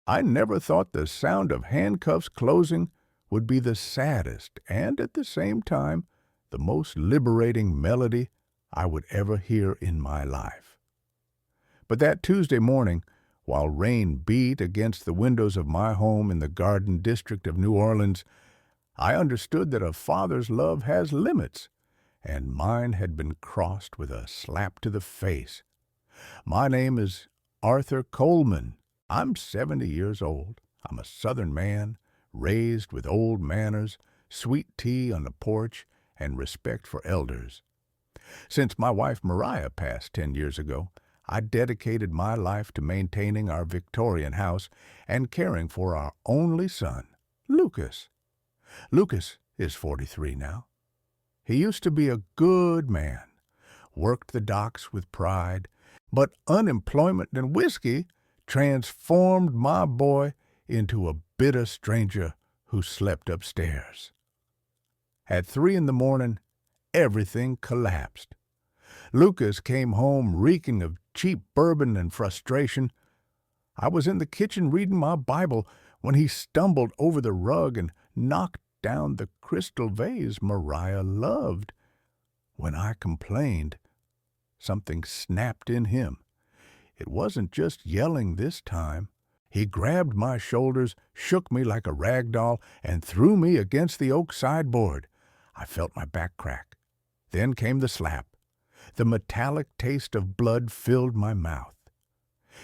I never thought the sound of handcuffs closing would be the saddest and, at the same time, the most liberating melody I would ever hear in my life. But that Tuesday morning, while rain beat against the windows of my home in the Garden District of New Orleans, I understood that a father's love has limits, and mine had been crossed with a slap to the face. My name is Arthur Coleman. I'm 70 years old. I'm a Southern man, raised with old manners, sweet tea on the porch, and respect for elders. Since my wife Mariah passed 10 years ago, I dedicated my life to maintaining our Victorian house and caring for our only son, Lucas. Lucas is 43 now. He used to be a good man, worked the docks with pride, but unemployment and whiskey transformed my boy into a bitter stranger who slept upstairs. At 3 in the morning, everything collapsed. Lucas came home reeking of cheap bourbon and frustration. I was in the kitchen reading my Bible when he stumbled over the rug and knocked down the crystal vase Mariah loved. When I complained, something snapped in him. It wasn't just yelling this time. He grabbed my shoulders, shook me like a rag doll, and threw me against the oak sideboard. I felt my back crack. Then came the slap. The metallic taste of blood filled my mouth.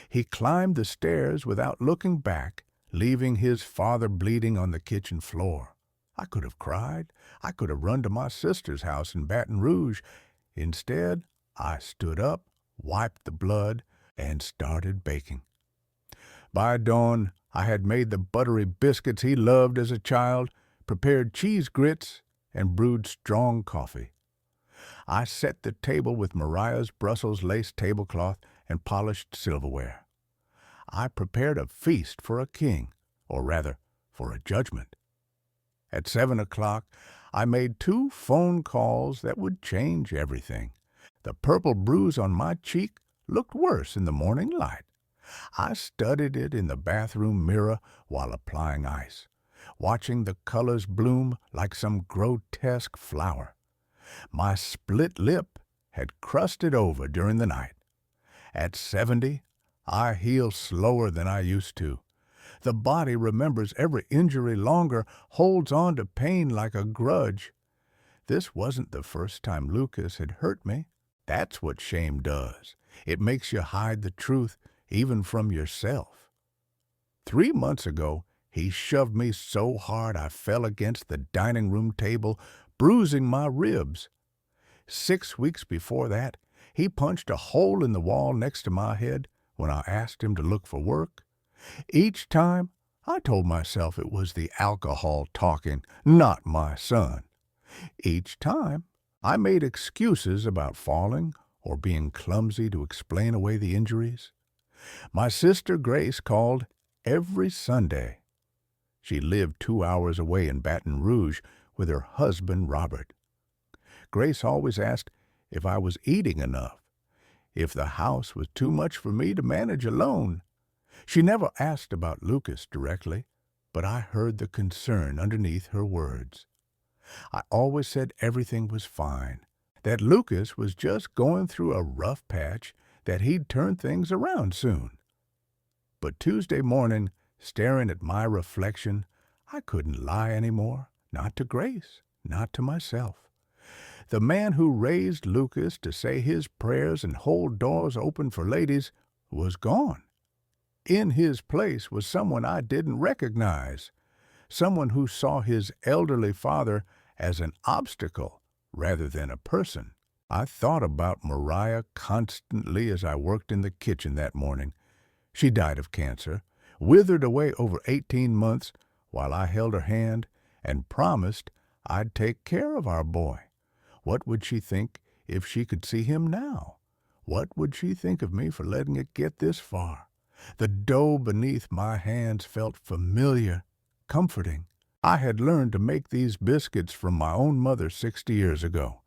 He climbed the stairs without looking back, leaving his father bleeding on the kitchen floor. I could have cried. I could have run to my sister's house in Baton Rouge. Instead, I stood up, wiped the blood, and started baking. By dawn, I had made the buttery biscuits he loved as a child, prepared cheese grits, and brewed strong coffee. I set the table with Mariah's Brussels lace tablecloth and polished silverware. I prepared a feast for a king, or rather, for a judgment. At 7 o'clock, I made 2 phone calls that would change everything. The purple bruise on my cheek looked worse in the morning light. I studied it in the bathroom mirror while applying ice, watching the colors bloom like some grotesque flower. My split lip had crusted over during the night. At 70, I heal slower than I used to. The body remembers every injury longer, holds on to pain like a grudge. This wasn't the first time Lucas had hurt me. That's what shame does. It makes you hide the truth, even from yourself. 3 months ago, he shoved me so hard I fell against the dining room table, bruising my ribs. 6 weeks before that, he punched a hole in the wall next to my head when I asked him to look for work. Each time, I told myself it was the alcohol talking, not my son. Each time, I made excuses about falling or being clumsy to explain away the injuries. My sister Grace called every Sunday. She lived 2 hours away in Baton Rouge with her husband Robert. Grace always asked if I was eating enough, if the house was too much for me to manage alone. She never asked about Lucas directly, but I heard the concern underneath her words. I always said everything was fine, that Lucas was just going through a rough patch, that he'd turn things around soon. But Tuesday morning, staring at my reflection, I couldn't lie anymore, not to Grace, not to myself. The man who raised Lucas to say his prayers and hold doors open for ladies was gone. In his place was someone I didn't recognize, someone who saw his elderly father as an obstacle rather than a person. I thought about Mariah constantly as I worked in the kitchen that morning. She died of cancer, withered away over 18 months while I held her hand and promised I'd take care of our boy. What would she think if she could see him now? What would she think of me for letting it get this far? The dough beneath my hands felt familiar, comforting. I had learned to make these biscuits from my own mother 60 years ago.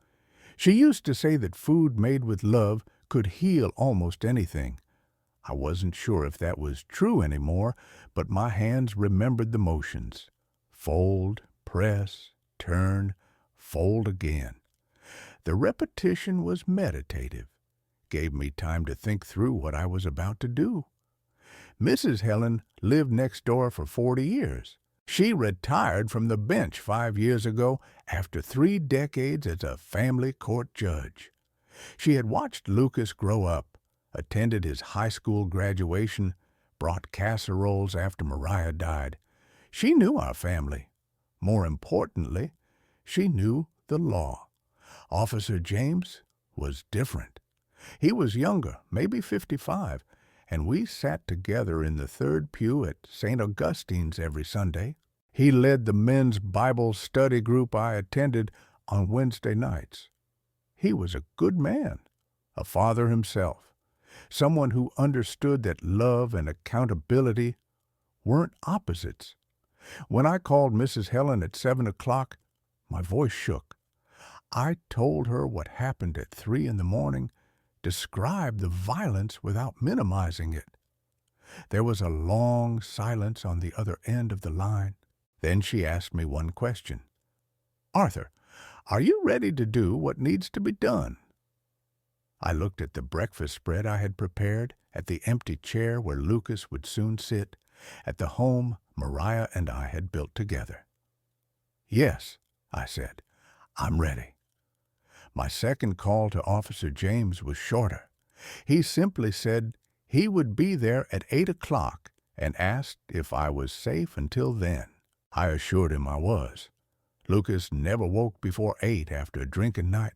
She used to say that food made with love could heal almost anything. I wasn't sure if that was true anymore, but my hands remembered the motions. Fold, press, turn, fold again. The repetition was meditative, gave me time to think through what I was about to do. Mrs. Helen lived next door for 40 years. She retired from the bench 5 years ago after 3 decades as a family court judge. She had watched Lucas grow up, attended his high school graduation, brought casseroles after Mariah died. She knew our family. More importantly, she knew the law. Officer James was different. He was younger, maybe 55, and we sat together in the third pew at St. Augustine's every Sunday. He led the men's Bible study group I attended on Wednesday nights. He was a good man, a father himself, someone who understood that love and accountability weren't opposites. When I called Mrs. Helen at 7 o'clock, my voice shook. I told her what happened at 3 in the morning, described the violence without minimizing it. There was a long silence on the other end of the line. Then she asked me one question. "Arthur, are you ready to do what needs to be done?" I looked at the breakfast spread I had prepared, at the empty chair where Lucas would soon sit, at the home Mariah and I had built together. "Yes," I said, "I'm ready." My second call to Officer James was shorter. He simply said he would be there at 8 o'clock and asked if I was safe until then. I assured him I was. Lucas never woke before 8 after a drinking night.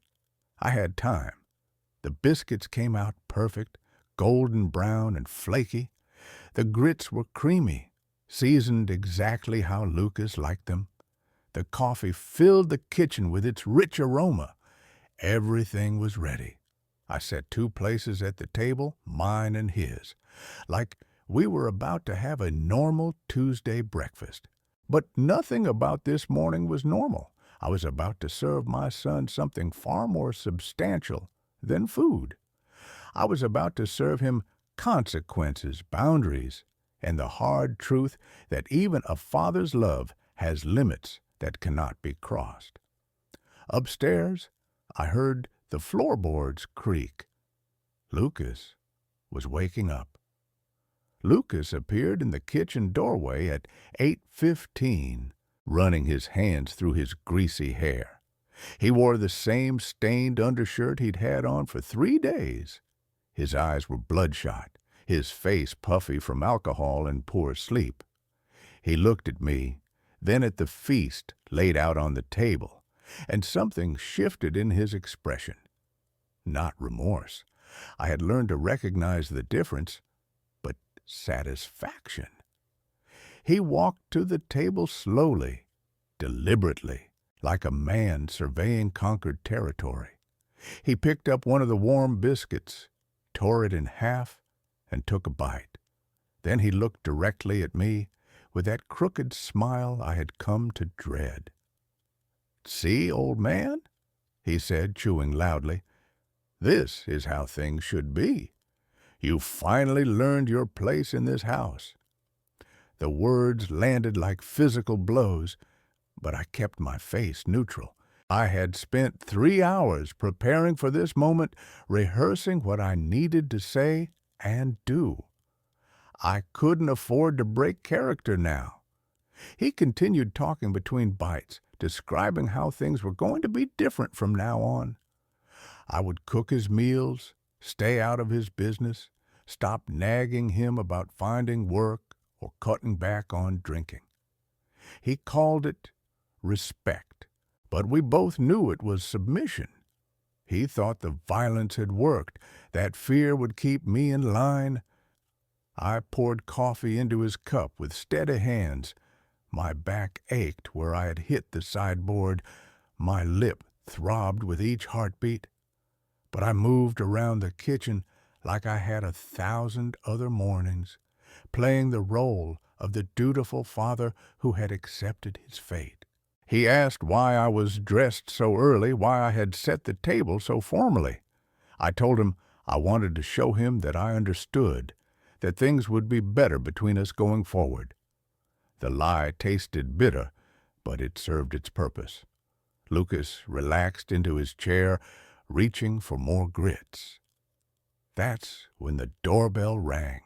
I had time. The biscuits came out perfect, golden brown and flaky. The grits were creamy, seasoned exactly how Lucas liked them. The coffee filled the kitchen with its rich aroma. Everything was ready. I set 2 places at the table, mine and his, like we were about to have a normal Tuesday breakfast. But nothing about this morning was normal. I was about to serve my son something far more substantial than food. I was about to serve him consequences, boundaries, and the hard truth that even a father's love has limits that cannot be crossed. Upstairs, I heard the floorboards creak. Lucas was waking up. Lucas appeared in the kitchen doorway at 8:15, running his hands through his greasy hair. He wore the same stained undershirt he'd had on for 3 days. His eyes were bloodshot, his face puffy from alcohol and poor sleep. He looked at me, then at the feast laid out on the table, and something shifted in his expression. Not remorse. I had learned to recognize the difference, but satisfaction. He walked to the table slowly, deliberately, like a man surveying conquered territory. He picked up one of the warm biscuits, tore it in half, and took a bite. Then he looked directly at me with that crooked smile I had come to dread. "See, old man," he said, chewing loudly, "this is how things should be. You've finally learned your place in this house." The words landed like physical blows, but I kept my face neutral. I had spent 3 hours preparing for this moment, rehearsing what I needed to say and do. I couldn't afford to break character now. He continued talking between bites, describing how things were going to be different from now on. I would cook his meals, stay out of his business, stop nagging him about finding work or cutting back on drinking. He called it respect, but we both knew it was submission. He thought the violence had worked, that fear would keep me in line. I poured coffee into his cup with steady hands. My back ached where I had hit the sideboard. My lip throbbed with each heartbeat. But I moved around the kitchen like I had 1,000 other mornings, playing the role of the dutiful father who had accepted his fate. He asked why I was dressed so early, why I had set the table so formally. I told him I wanted to show him that I understood, that things would be better between us going forward. The lie tasted bitter, but it served its purpose. Lucas relaxed into his chair, reaching for more grits. That's when the doorbell rang.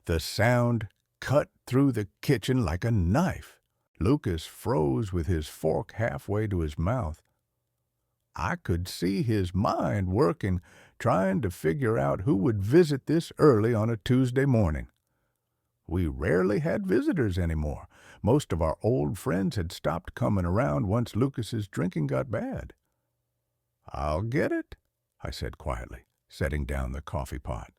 The sound cut through the kitchen like a knife. Lucas froze with his fork halfway to his mouth. I could see his mind working, trying to figure out who would visit this early on a Tuesday morning. We rarely had visitors anymore. Most of our old friends had stopped coming around once Lucas's drinking got bad. "I'll get it," I said quietly, setting down the coffee pot.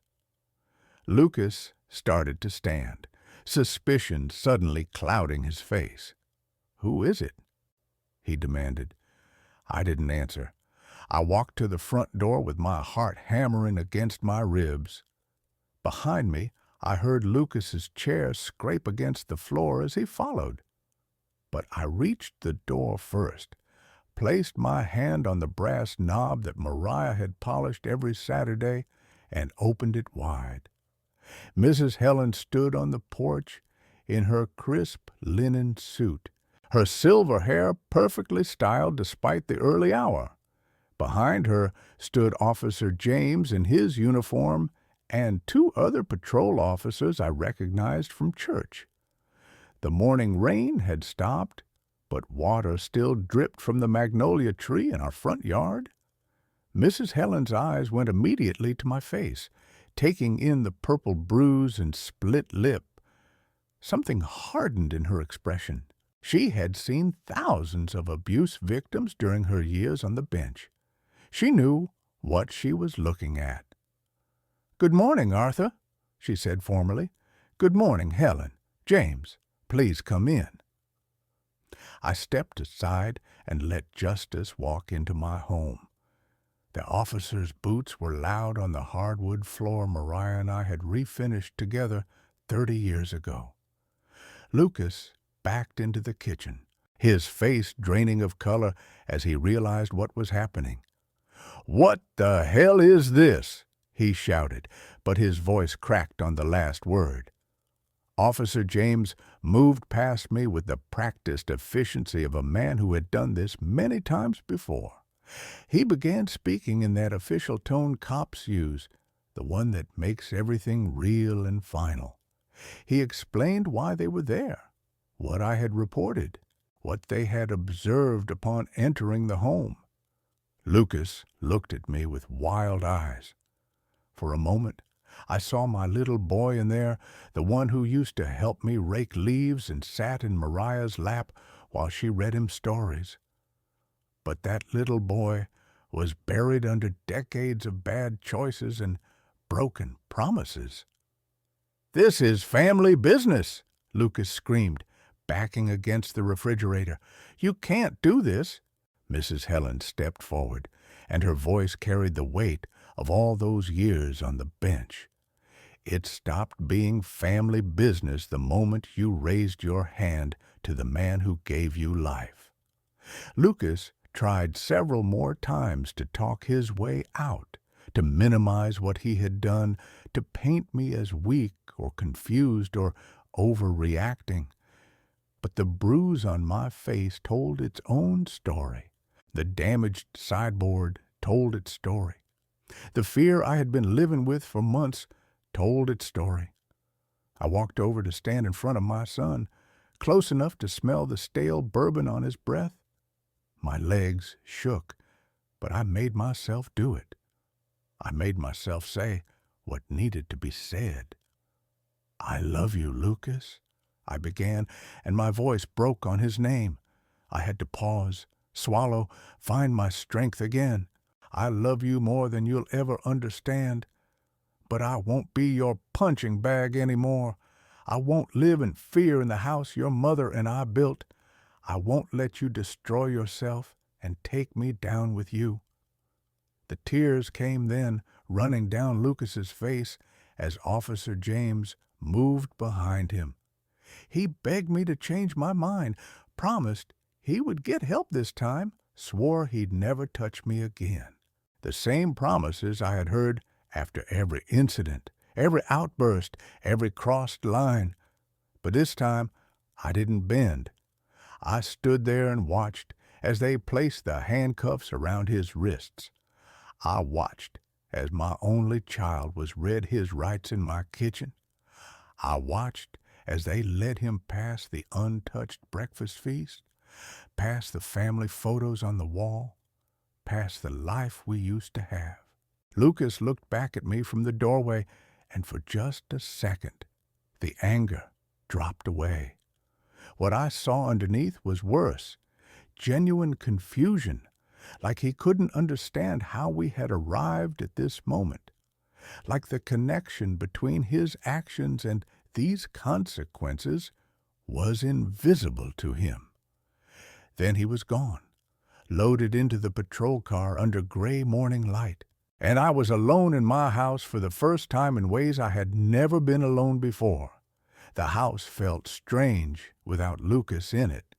Lucas started to stand, suspicion suddenly clouding his face. "Who is it?" he demanded. I didn't answer. I walked to the front door with my heart hammering against my ribs. Behind me, I heard Lucas's chair scrape against the floor as he followed. But I reached the door first, placed my hand on the brass knob that Mariah had polished every Saturday, and opened it wide. Mrs. Helen stood on the porch in her crisp linen suit, her silver hair perfectly styled despite the early hour. Behind her stood Officer James in his uniform and two other patrol officers I recognized from church. The morning rain had stopped, but water still dripped from the magnolia tree in our front yard. Mrs. Helen's eyes went immediately to my face, taking in the purple bruise and split lip. Something hardened in her expression. She had seen thousands of abuse victims during her years on the bench. She knew what she was looking at. "Good morning, Arthur," she said formally. "Good morning, Helen. James, please come in." I stepped aside and let justice walk into my home. The officer's boots were loud on the hardwood floor Mariah and I had refinished together 30 years ago. Lucas backed into the kitchen, his face draining of color as he realized what was happening. "What the hell is this?" he shouted, but his voice cracked on the last word. Officer James moved past me with the practiced efficiency of a man who had done this many times before. He began speaking in that official tone cops use, the one that makes everything real and final. He explained why they were there, what I had reported, what they had observed upon entering the home. Lucas looked at me with wild eyes. For a moment, I saw my little boy in there, the one who used to help me rake leaves and sat in Mariah's lap while she read him stories. But that little boy was buried under decades of bad choices and broken promises. "This is family business," Lucas screamed, backing against the refrigerator. "You can't do this." Mrs. Helen stepped forward, and her voice carried the weight of all those years on the bench. "It stopped being family business the moment you raised your hand to the man who gave you life." Lucas tried several more times to talk his way out, to minimize what he had done, to paint me as weak or confused or overreacting. But the bruise on my face told its own story. The damaged sideboard told its story. The fear I had been living with for months told its story. I walked over to stand in front of my son, close enough to smell the stale bourbon on his breath. My legs shook, but I made myself do it. I made myself say what needed to be said. "I love you, Lucas," I began, and my voice broke on his name. I had to pause, swallow, find my strength again. "I love you more than you'll ever understand. But I won't be your punching bag anymore. I won't live in fear in the house your mother and I built. I won't let you destroy yourself and take me down with you." The tears came then, running down Lucas's face as Officer James moved behind him. He begged me to change my mind, promised he would get help this time, swore he'd never touch me again. The same promises I had heard after every incident, every outburst, every crossed line. But this time, I didn't bend. I stood there and watched as they placed the handcuffs around his wrists. I watched as my only child was read his rights in my kitchen. I watched as they led him past the untouched breakfast feast, past the family photos on the wall, past the life we used to have. Lucas looked back at me from the doorway, and for just a second, the anger dropped away. What I saw underneath was worse, genuine confusion, like he couldn't understand how we had arrived at this moment, like the connection between his actions and these consequences was invisible to him. Then he was gone, loaded into the patrol car under gray morning light, and I was alone in my house for the first time in ways I had never been alone before. The house felt strange without Lucas in it.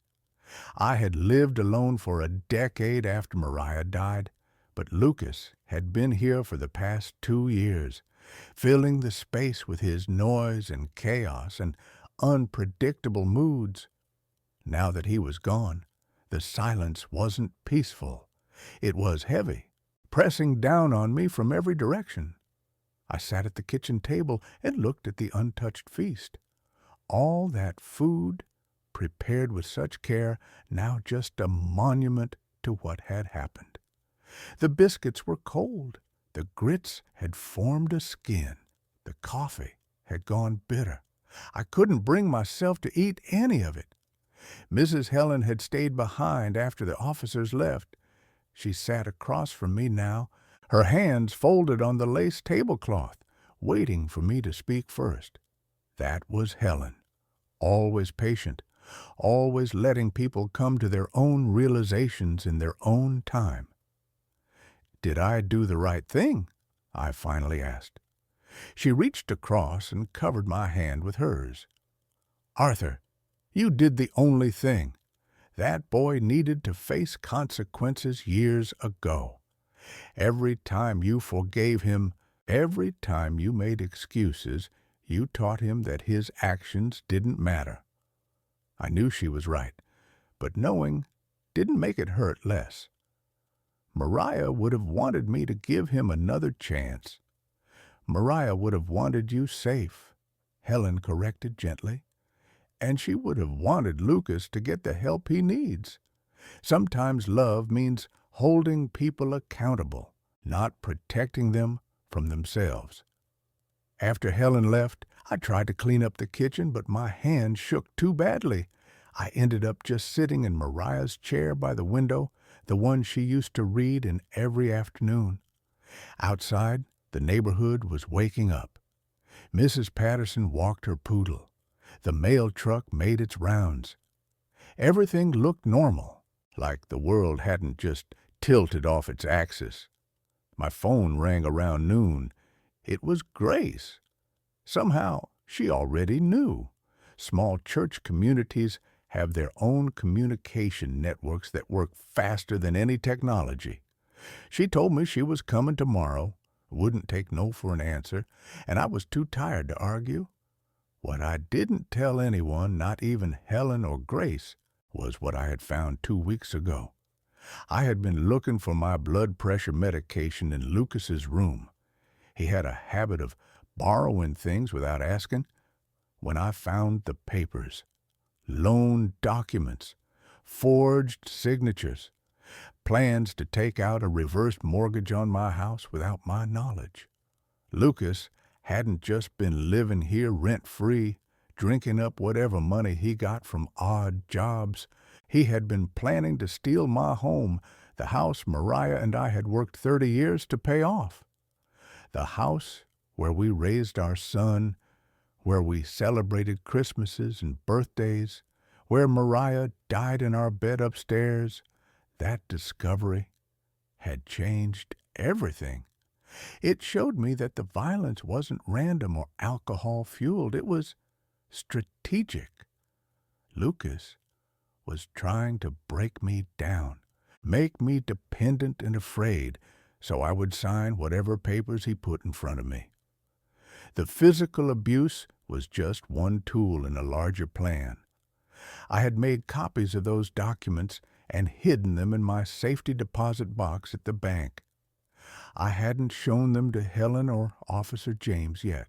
I had lived alone for a decade after Mariah died, but Lucas had been here for the past 2 years, filling the space with his noise and chaos and unpredictable moods. Now that he was gone, the silence wasn't peaceful. It was heavy, pressing down on me from every direction. I sat at the kitchen table and looked at the untouched feast. All that food, prepared with such care, now just a monument to what had happened. The biscuits were cold. The grits had formed a skin. The coffee had gone bitter. I couldn't bring myself to eat any of it. Mrs. Helen had stayed behind after the officers left. She sat across from me now, her hands folded on the lace tablecloth, waiting for me to speak first. That was Helen, always patient, always letting people come to their own realizations in their own time. "Did I do the right thing?" I finally asked. She reached across and covered my hand with hers. "Arthur, you did the only thing. That boy needed to face consequences years ago. Every time you forgave him, every time you made excuses, you taught him that his actions didn't matter." I knew she was right, but knowing didn't make it hurt less. "Mariah would have wanted me to give him another chance. Mariah would have wanted you safe," Helen corrected gently. "And she would have wanted Lucas to get the help he needs. Sometimes love means holding people accountable, not protecting them from themselves." After Helen left, I tried to clean up the kitchen, but my hands shook too badly. I ended up just sitting in Mariah's chair by the window, the one she used to read in every afternoon. Outside, the neighborhood was waking up. Mrs. Patterson walked her poodle. The mail truck made its rounds. Everything looked normal, like the world hadn't just tilted off its axis. My phone rang around noon. It was Grace. Somehow, she already knew. Small church communities have their own communication networks that work faster than any technology. She told me she was coming tomorrow, wouldn't take no for an answer, and I was too tired to argue. What I didn't tell anyone, not even Helen or Grace, was what I had found 2 weeks ago. I had been looking for my blood pressure medication in Lucas's room. He had a habit of borrowing things without asking. When I found the papers, loan documents, forged signatures, plans to take out a reversed mortgage on my house without my knowledge. Lucas hadn't just been living here rent-free, drinking up whatever money he got from odd jobs. He had been planning to steal my home, the house Mariah and I had worked 30 years to pay off. The house where we raised our son, where we celebrated Christmases and birthdays, where Mariah died in our bed upstairs. That discovery had changed everything. It showed me that the violence wasn't random or alcohol-fueled. It was strategic. Lucas was trying to break me down, make me dependent and afraid, so I would sign whatever papers he put in front of me. The physical abuse was just one tool in a larger plan. I had made copies of those documents and hidden them in my safety deposit box at the bank. I hadn't shown them to Helen or Officer James yet.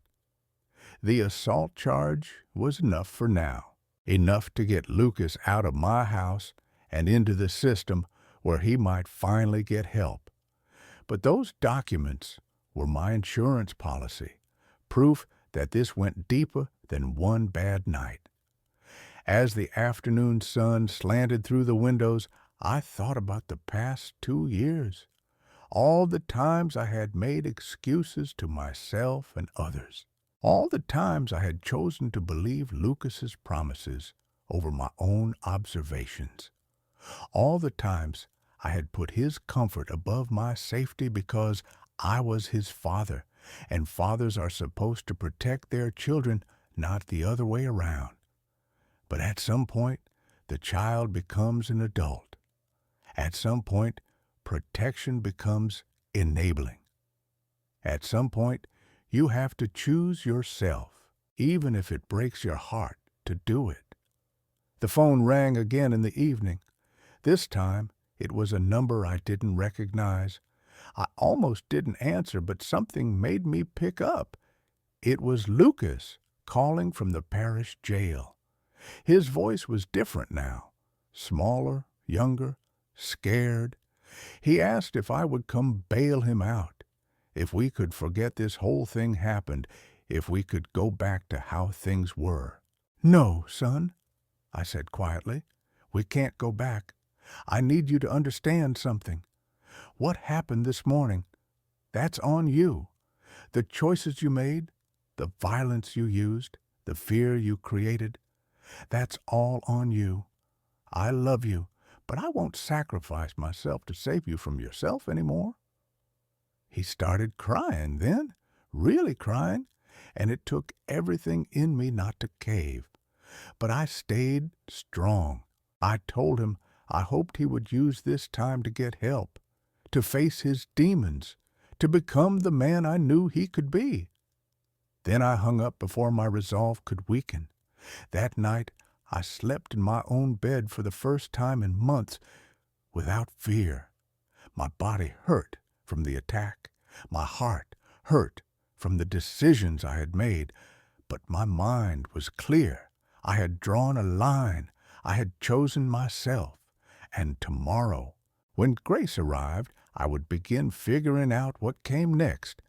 The assault charge was enough for now, enough to get Lucas out of my house and into the system where he might finally get help. But those documents were my insurance policy, proof that this went deeper than one bad night. As the afternoon sun slanted through the windows, I thought about the past 2 years, all the times I had made excuses to myself and others, all the times I had chosen to believe Lucas's promises over my own observations, all the times I had put his comfort above my safety because I was his father, and fathers are supposed to protect their children, not the other way around. But at some point, the child becomes an adult. At some point, protection becomes enabling. At some point, you have to choose yourself, even if it breaks your heart to do it. The phone rang again in the evening. This time, it was a number I didn't recognize. I almost didn't answer, but something made me pick up. It was Lucas calling from the parish jail. His voice was different now, smaller, younger, scared. He asked if I would come bail him out, if we could forget this whole thing happened, if we could go back to how things were. "No, son," I said quietly. "We can't go back. I need you to understand something. What happened this morning, that's on you. The choices you made, the violence you used, the fear you created, that's all on you. I love you, but I won't sacrifice myself to save you from yourself anymore." He started crying then, really crying, and it took everything in me not to cave. But I stayed strong. I told him I hoped he would use this time to get help, to face his demons, to become the man I knew he could be. Then I hung up before my resolve could weaken. That night I slept in my own bed for the first time in months without fear. My body hurt from the attack. My heart hurt from the decisions I had made. But my mind was clear. I had drawn a line. I had chosen myself. And tomorrow, when Grace arrived, I would begin figuring out what came next.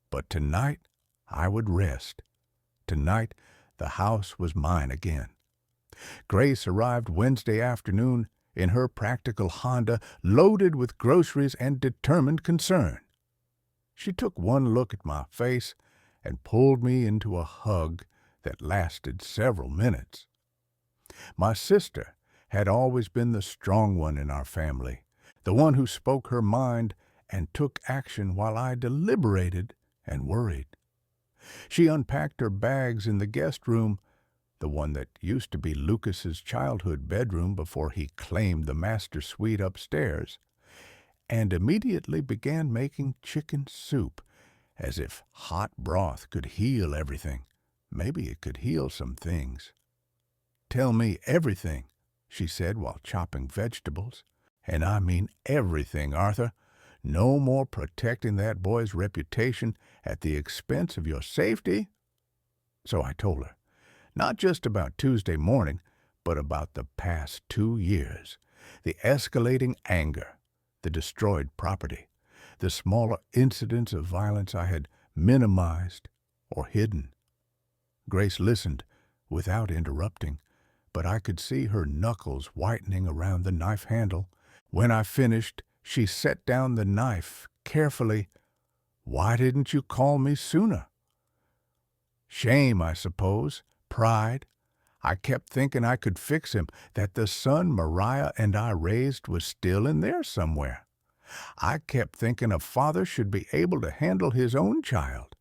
But tonight, I would rest. Tonight, the house was mine again. Grace arrived Wednesday afternoon in her practical Honda, loaded with groceries and determined concern. She took one look at my face and pulled me into a hug that lasted several minutes. My sister had always been the strong one in our family, the one who spoke her mind and took action while I deliberated and worried. She unpacked her bags in the guest room, the one that used to be Lucas's childhood bedroom before he claimed the master suite upstairs, and immediately began making chicken soup, as if hot broth could heal everything. Maybe it could heal some things. "Tell me everything," she said while chopping vegetables. "And I mean everything, Arthur. No more protecting that boy's reputation at the expense of your safety." So I told her, not just about Tuesday morning, but about the past 2 years, the escalating anger, the destroyed property, the smaller incidents of violence I had minimized or hidden. Grace listened without interrupting, but I could see her knuckles whitening around the knife handle. When I finished, she set down the knife carefully. "Why didn't you call me sooner?" Shame, I suppose. Pride. I kept thinking I could fix him, that the son Mariah and I raised was still in there somewhere. I kept thinking a father should be able to handle his own child.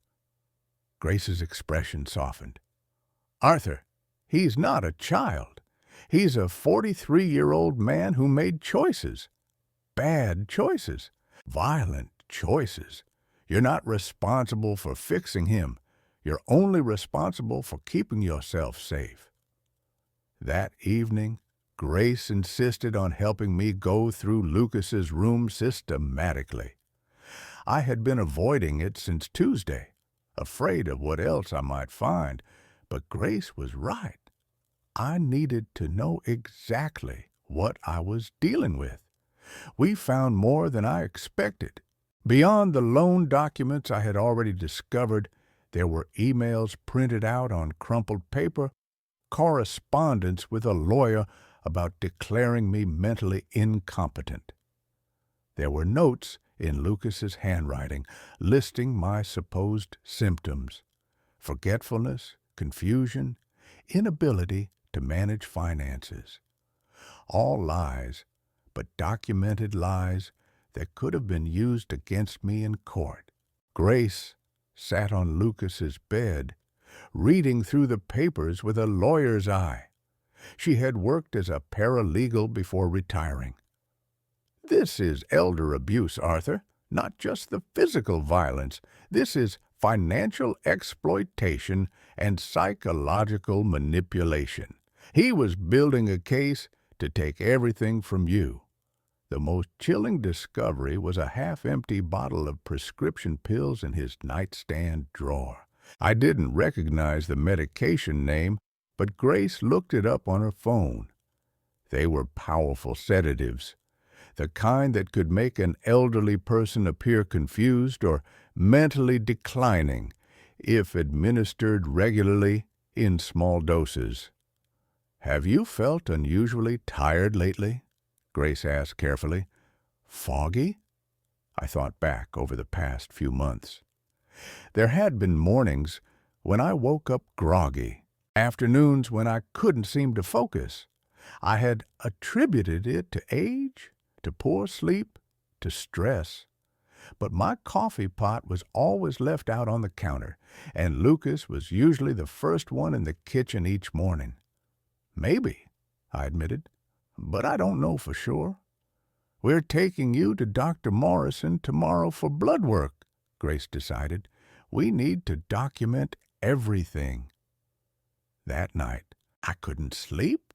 Grace's expression softened. "Arthur, he's not a child. He's a 43-year-old man who made choices. Bad choices. Violent choices. You're not responsible for fixing him. You're only responsible for keeping yourself safe. That evening, Grace insisted on helping me go through Lucas's room systematically. I had been avoiding it since Tuesday, afraid of what else I might find, but Grace was right. I needed to know exactly what I was dealing with. We found more than I expected. Beyond the loan documents I had already discovered, there were emails printed out on crumpled paper, correspondence with a lawyer about declaring me mentally incompetent. There were notes in Lucas's handwriting listing my supposed symptoms: forgetfulness, confusion, inability to manage finances. All lies, but documented lies that could have been used against me in court. Grace sat on Lucas's bed, reading through the papers with a lawyer's eye. She had worked as a paralegal before retiring. This is elder abuse, Arthur, not just the physical violence. This is financial exploitation and psychological manipulation. He was building a case to take everything from you. The most chilling discovery was a half-empty bottle of prescription pills in his nightstand drawer. I didn't recognize the medication name, but Grace looked it up on her phone. They were powerful sedatives, the kind that could make an elderly person appear confused or mentally declining if administered regularly in small doses. "Have you felt unusually tired lately?" Grace asked carefully. "Foggy?" I thought back over the past few months. There had been mornings when I woke up groggy, afternoons when I couldn't seem to focus. I had attributed it to age, to poor sleep, to stress. But my coffee pot was always left out on the counter, and Lucas was usually the first one in the kitchen each morning. "Maybe," I admitted, "but I don't know for sure." "We're taking you to Dr. Morrison tomorrow for blood work," Grace decided. "We need to document everything." That night, I couldn't sleep.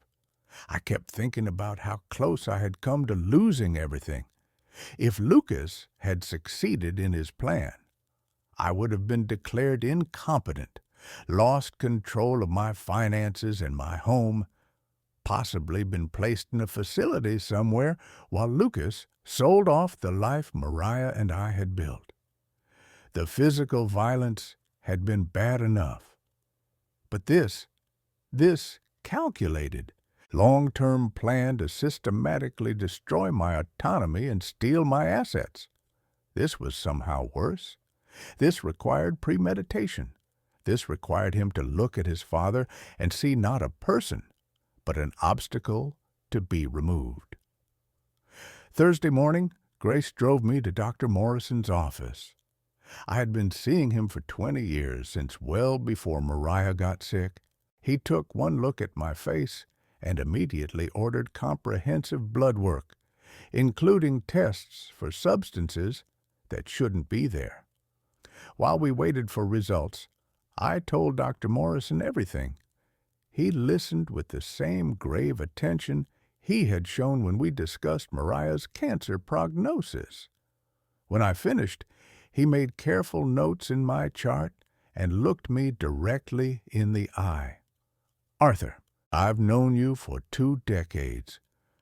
I kept thinking about how close I had come to losing everything. If Lucas had succeeded in his plan, I would have been declared incompetent, lost control of my finances and my home, possibly been placed in a facility somewhere while Lucas sold off the life Mariah and I had built. The physical violence had been bad enough. But this calculated, long-term plan to systematically destroy my autonomy and steal my assets. This was somehow worse. This required premeditation. This required him to look at his father and see not a person, but an obstacle to be removed. Thursday morning, Grace drove me to Dr. Morrison's office. I had been seeing him for 20 years, since well before Mariah got sick. He took one look at my face and immediately ordered comprehensive blood work, including tests for substances that shouldn't be there. While we waited for results, I told Dr. Morrison everything. He listened with the same grave attention he had shown when we discussed Mariah's cancer prognosis. When I finished, he made careful notes in my chart and looked me directly in the eye. "Arthur, I've known you for 2 decades.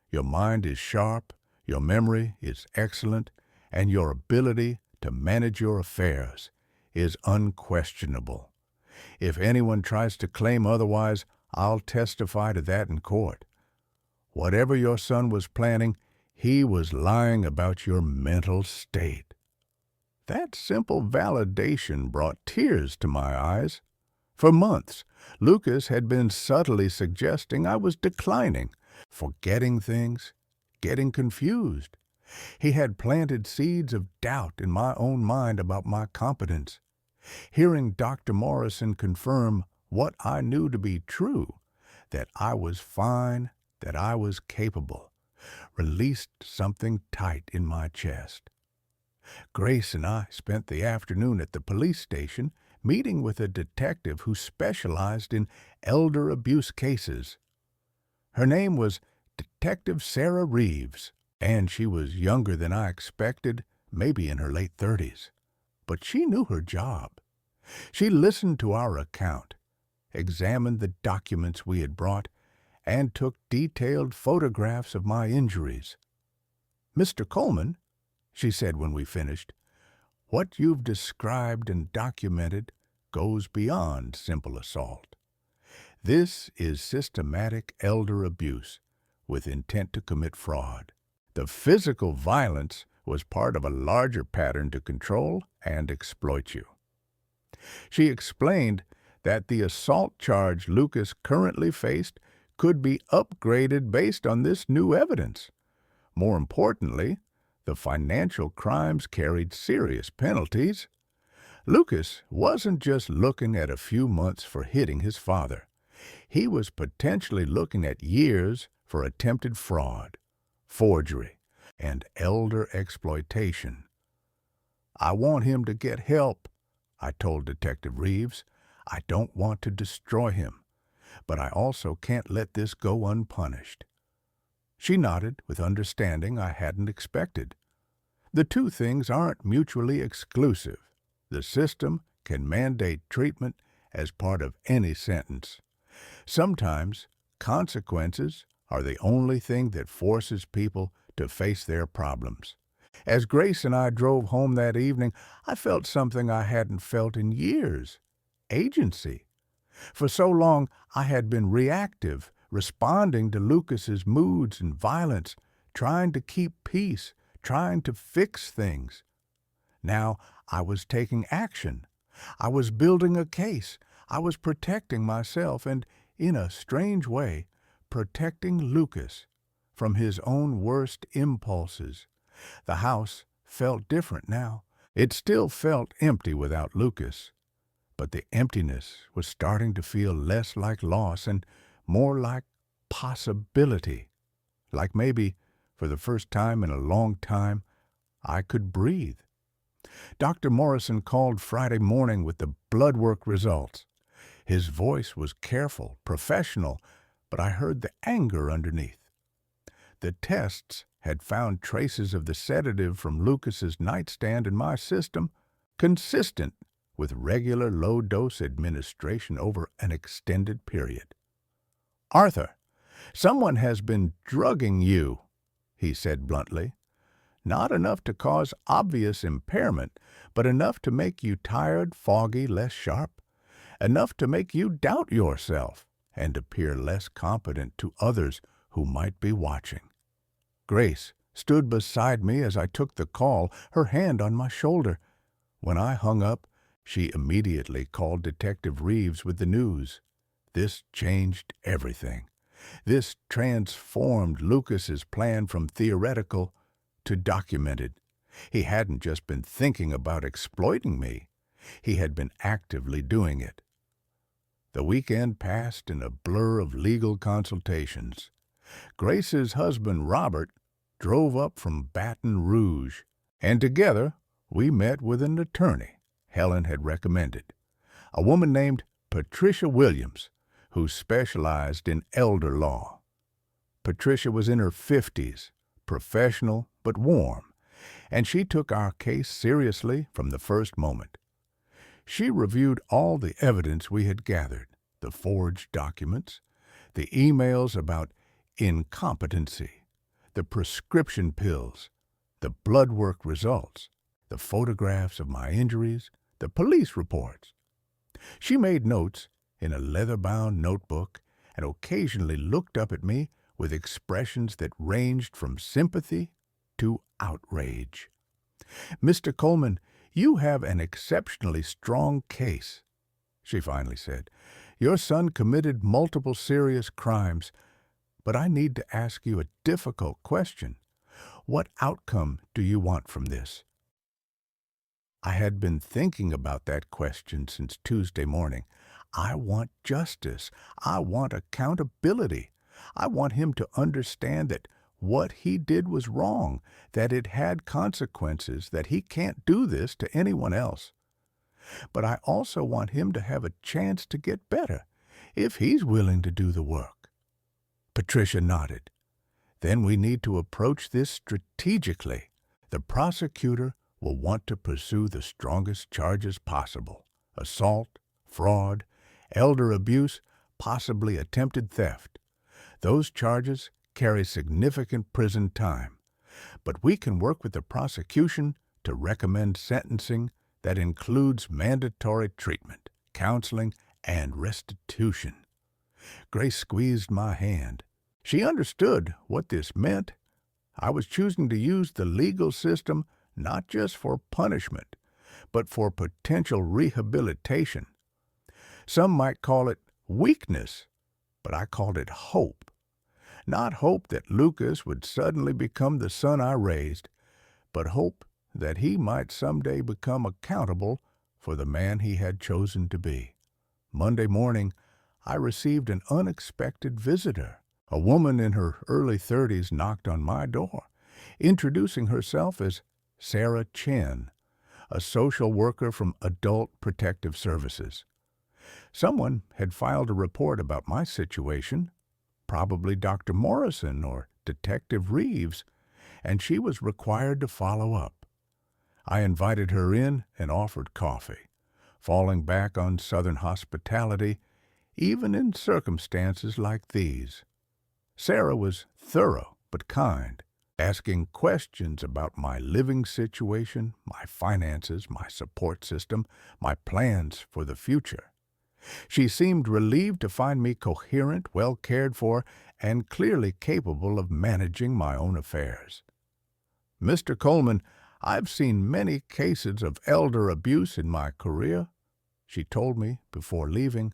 Your mind is sharp, your memory is excellent, and your ability to manage your affairs is unquestionable. If anyone tries to claim otherwise, I'll testify to that in court. Whatever your son was planning, he was lying about your mental state." That simple validation brought tears to my eyes. For months, Lucas had been subtly suggesting I was declining, forgetting things, getting confused. He had planted seeds of doubt in my own mind about my competence. Hearing Dr. Morrison confirm what I knew to be true, that I was fine, that I was capable, released something tight in my chest. Grace and I spent the afternoon at the police station meeting with a detective who specialized in elder abuse cases. Her name was Detective Sarah Reeves, and she was younger than I expected, maybe in her late 30s. But she knew her job. She listened to our account, examined the documents we had brought, and took detailed photographs of my injuries. "Mr. Coleman," she said when we finished, "what you've described and documented goes beyond simple assault. This is systematic elder abuse with intent to commit fraud. The physical violence was part of a larger pattern to control and exploit you." She explained that the assault charge Lucas currently faced could be upgraded based on this new evidence. More importantly, the financial crimes carried serious penalties. Lucas wasn't just looking at a few months for hitting his father. He was potentially looking at years for attempted fraud, forgery, and elder exploitation. "I want him to get help," I told Detective Reeves. "I don't want to destroy him, but I also can't let this go unpunished." She nodded with understanding I hadn't expected. The two things aren't mutually exclusive. The system can mandate treatment as part of any sentence. Sometimes consequences are the only thing that forces people to face their problems. As Grace and I drove home that evening, I felt something I hadn't felt in years: agency. For so long, I had been reactive, responding to Lucas's moods and violence, trying to keep peace, trying to fix things. Now I was taking action. I was building a case. I was protecting myself and, in a strange way, protecting Lucas from his own worst impulses. The house felt different now. It still felt empty without Lucas, but the emptiness was starting to feel less like loss and more like possibility. Like maybe, for the first time in a long time, I could breathe. Dr. Morrison called Friday morning with the blood work results. His voice was careful, professional, but I heard the anger underneath. The tests had found traces of the sedative from Lucas's nightstand in my system, consistent with regular low-dose administration over an extended period. "Arthur, someone has been drugging you," he said bluntly. "Not enough to cause obvious impairment, but enough to make you tired, foggy, less sharp. Enough to make you doubt yourself and appear less competent to others who might be watching." Grace stood beside me as I took the call, her hand on my shoulder. When I hung up, she immediately called Detective Reeves with the news. This changed everything. This transformed Lucas's plan from theoretical to documented. He hadn't just been thinking about exploiting me. He had been actively doing it. The weekend passed in a blur of legal consultations. Grace's husband, Robert, drove up from Baton Rouge, and together we met with an attorney Helen had recommended, a woman named Patricia Williams, who specialized in elder law. Patricia was in her 50s, professional but warm, and she took our case seriously from the first moment. She reviewed all the evidence we had gathered, the forged documents, the emails about incompetency, the prescription pills, the blood work results, the photographs of my injuries, the police reports. She made notes in a leather-bound notebook and occasionally looked up at me with expressions that ranged from sympathy to outrage. "Mr. Coleman, you have an exceptionally strong case," she finally said. "Your son committed multiple serious crimes, but I need to ask you a difficult question. What outcome do you want from this?" I had been thinking about that question since Tuesday morning. I want justice. I want accountability. I want him to understand that what he did was wrong, that it had consequences, that he can't do this to anyone else. But I also want him to have a chance to get better, if he's willing to do the work. Patricia nodded. Then we need to approach this strategically. The prosecutor will want to pursue the strongest charges possible: assault, fraud, elder abuse, possibly attempted theft. Those charges carry significant prison time, but we can work with the prosecution to recommend sentencing that includes mandatory treatment, counseling, and restitution. Grace squeezed my hand. She understood what this meant. I was choosing to use the legal system not just for punishment, but for potential rehabilitation. Some might call it weakness, but I called it hope. Not hope that Lucas would suddenly become the son I raised, but hope that he might someday become accountable for the man he had chosen to be. Monday morning, I received an unexpected visitor. A woman in her early 30s knocked on my door, introducing herself as Sarah Chen, a social worker from Adult Protective Services. Someone had filed a report about my situation, probably Dr. Morrison or Detective Reeves, and she was required to follow up. I invited her in and offered coffee, falling back on Southern hospitality, even in circumstances like these. Sarah was thorough but kind, asking questions about my living situation, my finances, my support system, my plans for the future. She seemed relieved to find me coherent, well cared for, and clearly capable of managing my own affairs. "Mr. Coleman, I've seen many cases of elder abuse in my career," she told me before leaving.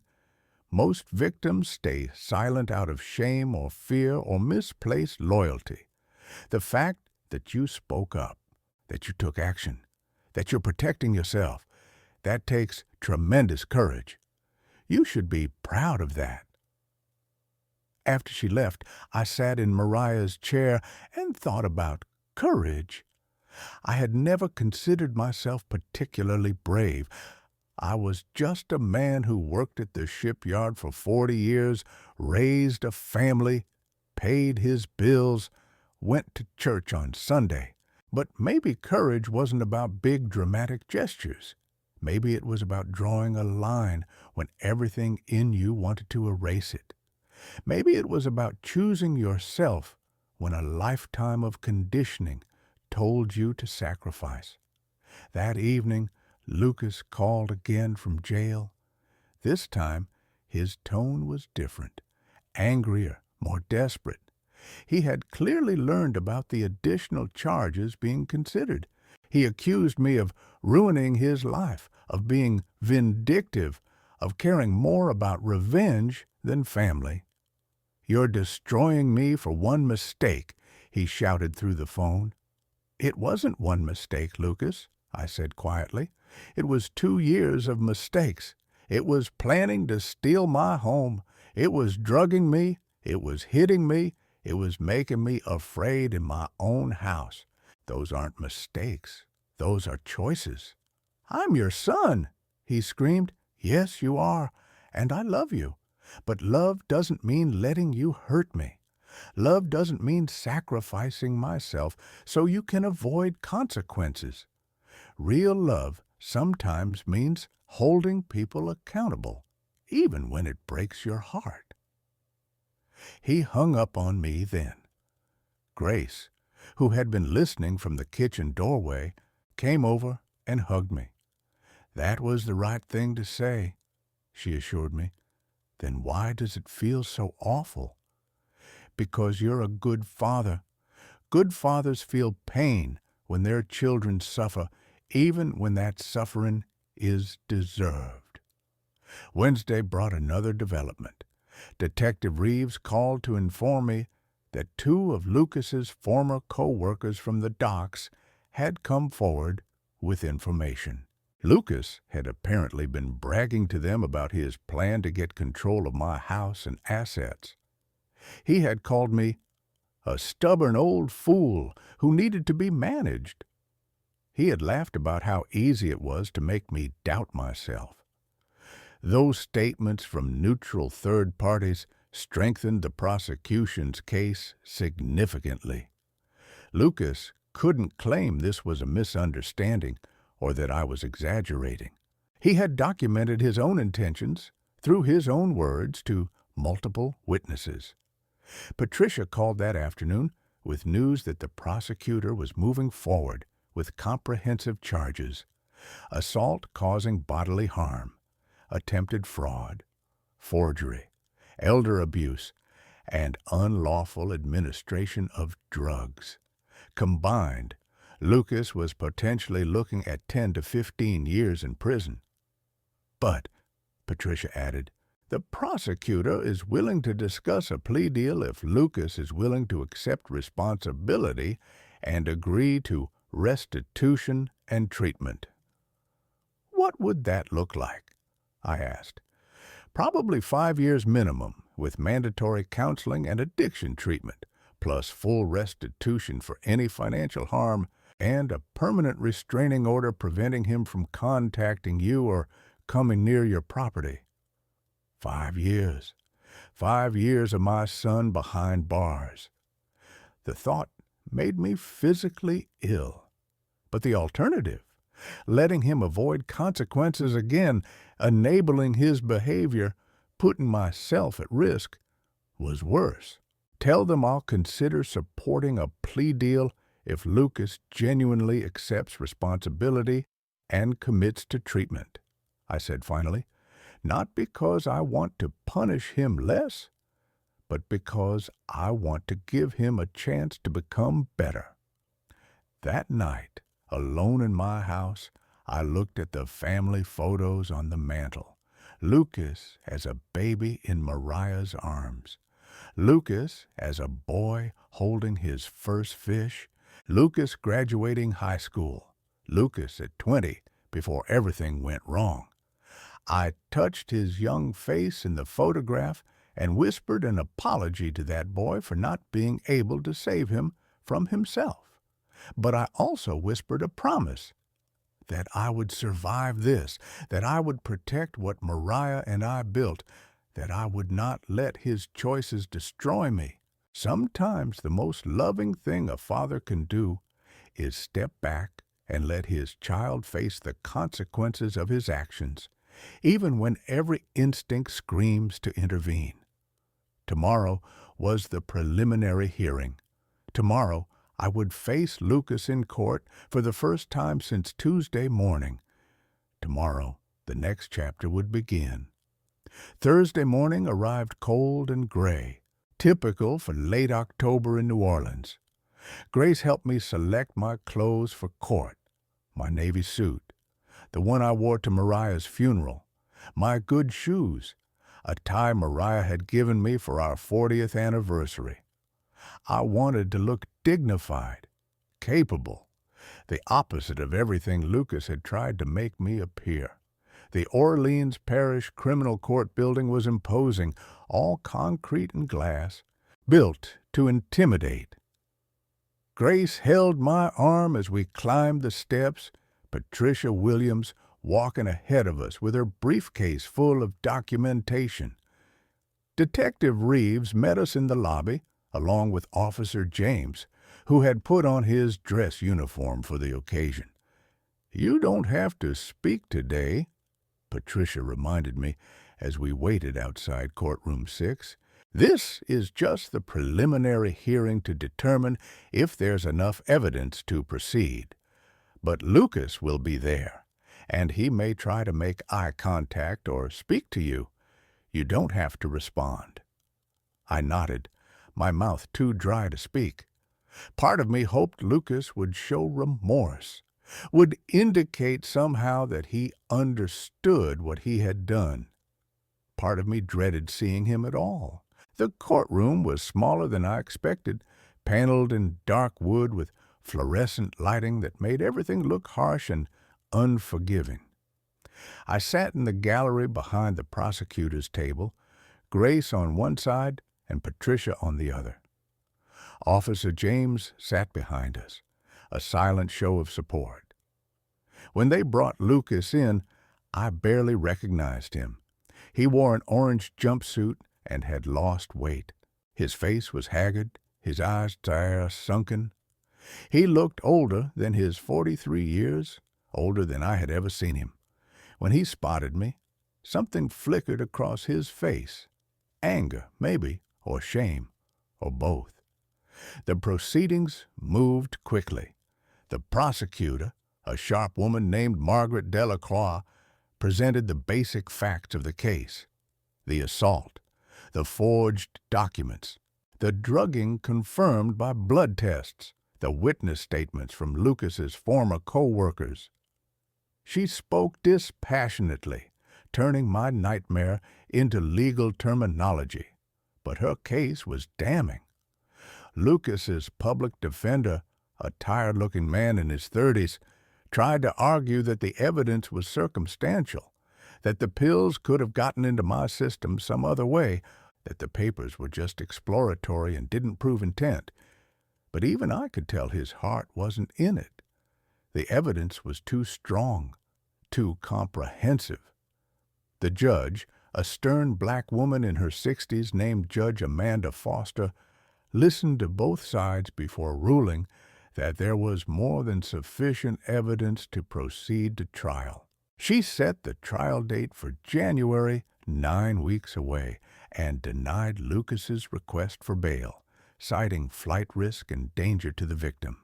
"Most victims stay silent out of shame or fear or misplaced loyalty. The fact that you spoke up, that you took action, that you're protecting yourself, that takes tremendous courage. You should be proud of that." After she left, I sat in Mariah's chair and thought about courage. I had never considered myself particularly brave. I was just a man who worked at the shipyard for 40 years, raised a family, paid his bills, went to church on Sunday. But maybe courage wasn't about big dramatic gestures. Maybe it was about drawing a line when everything in you wanted to erase it. Maybe it was about choosing yourself when a lifetime of conditioning told you to sacrifice. That evening, Lucas called again from jail. This time, his tone was different, angrier, more desperate. He had clearly learned about the additional charges being considered. He accused me of ruining his life, of being vindictive, of caring more about revenge than family. "You're destroying me for one mistake," he shouted through the phone. "It wasn't one mistake, Lucas," I said quietly. "It was 2 years of mistakes. It was planning to steal my home. It was drugging me. It was hitting me. It was making me afraid in my own house. Those aren't mistakes. Those are choices." "I'm your son," he screamed. "Yes, you are, and I love you. But love doesn't mean letting you hurt me. Love doesn't mean sacrificing myself so you can avoid consequences. Real love sometimes means holding people accountable, even when it breaks your heart." He hung up on me then. Grace, who had been listening from the kitchen doorway, came over and hugged me. "That was the right thing to say," she assured me. "Then why does it feel so awful?" "Because you're a good father. Good fathers feel pain when their children suffer, even when that suffering is deserved." Wednesday brought another development. Detective Reeves called to inform me that 2 of Lucas's former co-workers from the docks had come forward with information. Lucas had apparently been bragging to them about his plan to get control of my house and assets. He had called me a stubborn old fool who needed to be managed. He had laughed about how easy it was to make me doubt myself. Those statements from neutral third parties strengthened the prosecution's case significantly. Lucas couldn't claim this was a misunderstanding or that I was exaggerating. He had documented his own intentions through his own words to multiple witnesses. Patricia called that afternoon with news that the prosecutor was moving forward with comprehensive charges: assault causing bodily harm, attempted fraud, forgery, elder abuse, and unlawful administration of drugs. Combined, Lucas was potentially looking at 10 to 15 years in prison. But, Patricia added, the prosecutor is willing to discuss a plea deal if Lucas is willing to accept responsibility and agree to restitution and treatment. What would that look like? I asked. Probably 5 years minimum, with mandatory counseling and addiction treatment, plus full restitution for any financial harm, and a permanent restraining order preventing him from contacting you or coming near your property. 5 years. 5 years of my son behind bars. The thought made me physically ill. But the alternative, letting him avoid consequences again, enabling his behavior, putting myself at risk, was worse. Tell them I'll consider supporting a plea deal if Lucas genuinely accepts responsibility and commits to treatment, I said finally, not because I want to punish him less, but because I want to give him a chance to become better. That night, alone in my house, I looked at the family photos on the mantel. Lucas as a baby in Mariah's arms. Lucas as a boy holding his first fish. Lucas graduating high school. Lucas at 20 before everything went wrong. I touched his young face in the photograph and whispered an apology to that boy for not being able to save him from himself. But I also whispered a promise that I would survive this, that I would protect what Mariah and I built, that I would not let his choices destroy me. Sometimes the most loving thing a father can do is step back and let his child face the consequences of his actions, even when every instinct screams to intervene. Tomorrow was the preliminary hearing. Tomorrow I would face Lucas in court for the first time since Tuesday morning. Tomorrow the next chapter would begin. Thursday morning arrived cold and gray, typical for late October in New Orleans. Grace helped me select my clothes for court, my navy suit, the one I wore to Mariah's funeral, my good shoes, a tie Mariah had given me for our 40th anniversary. I wanted to look dignified, capable, the opposite of everything Lucas had tried to make me appear. The Orleans Parish Criminal Court building was imposing, all concrete and glass, built to intimidate. Grace held my arm as we climbed the steps, Patricia Williams walking ahead of us with her briefcase full of documentation. Detective Reeves met us in the lobby, along with Officer James, who had put on his dress uniform for the occasion. "You don't have to speak today," Patricia reminded me as we waited outside courtroom 6. "This is just the preliminary hearing to determine if there's enough evidence to proceed. But Lucas will be there, and he may try to make eye contact or speak to you. You don't have to respond." I nodded, my mouth too dry to speak. Part of me hoped Lucas would show remorse, would indicate somehow that he understood what he had done. Part of me dreaded seeing him at all. The courtroom was smaller than I expected, paneled in dark wood with fluorescent lighting that made everything look harsh and unforgiving. I sat in the gallery behind the prosecutor's table, Grace on one side and Patricia on the other. Officer James sat behind us, a silent show of support. When they brought Lucas in, I barely recognized him. He wore an orange jumpsuit and had lost weight. His face was haggard, his eyes sunken. He looked older than his 43 years, older than I had ever seen him. When he spotted me, something flickered across his face. Anger, maybe, or shame, or both. The proceedings moved quickly. The prosecutor, a sharp woman named Margaret Delacroix, presented the basic facts of the case: the assault, the forged documents, the drugging confirmed by blood tests, the witness statements from Lucas's former co-workers. She spoke dispassionately, turning my nightmare into legal terminology. But her case was damning. Lucas's public defender, a tired-looking man in his 30s, tried to argue that the evidence was circumstantial, that the pills could have gotten into my system some other way, that the papers were just exploratory and didn't prove intent. But even I could tell his heart wasn't in it. The evidence was too strong, too comprehensive. The judge, a stern black woman in her 60s named Judge Amanda Foster, listened to both sides before ruling that there was more than sufficient evidence to proceed to trial. She set the trial date for January, 9 weeks away, and denied Lucas's request for bail, citing flight risk and danger to the victim.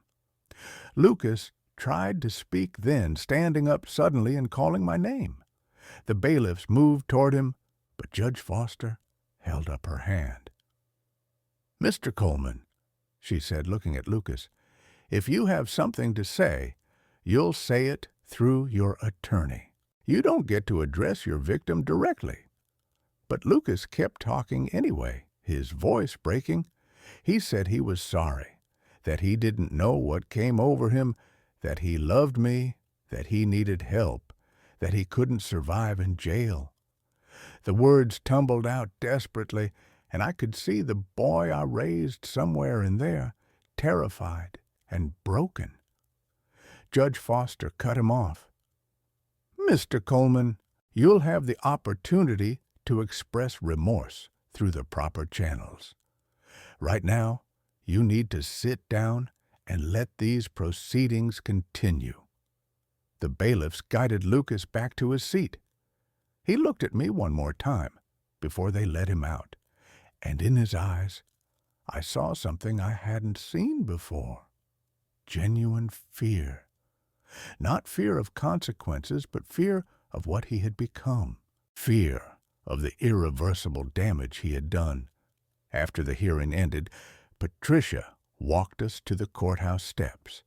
Lucas tried to speak then, standing up suddenly and calling my name. The bailiffs moved toward him, but Judge Foster held up her hand. "Mr. Coleman," she said, looking at Lucas, "if you have something to say, you'll say it through your attorney. You don't get to address your victim directly." But Lucas kept talking anyway, his voice breaking. He said he was sorry, that he didn't know what came over him, that he loved me, that he needed help, that he couldn't survive in jail. The words tumbled out desperately, and I could see the boy I raised somewhere in there, terrified and broken. Judge Foster cut him off. "Mr. Coleman, you'll have the opportunity to express remorse through the proper channels. Right now, you need to sit down and let these proceedings continue." The bailiffs guided Lucas back to his seat. He looked at me one more time before they let him out, and in his eyes I saw something I hadn't seen before: genuine fear. Not fear of consequences, but fear of what he had become. Fear of the irreversible damage he had done. After the hearing ended, Patricia walked us to the courthouse steps.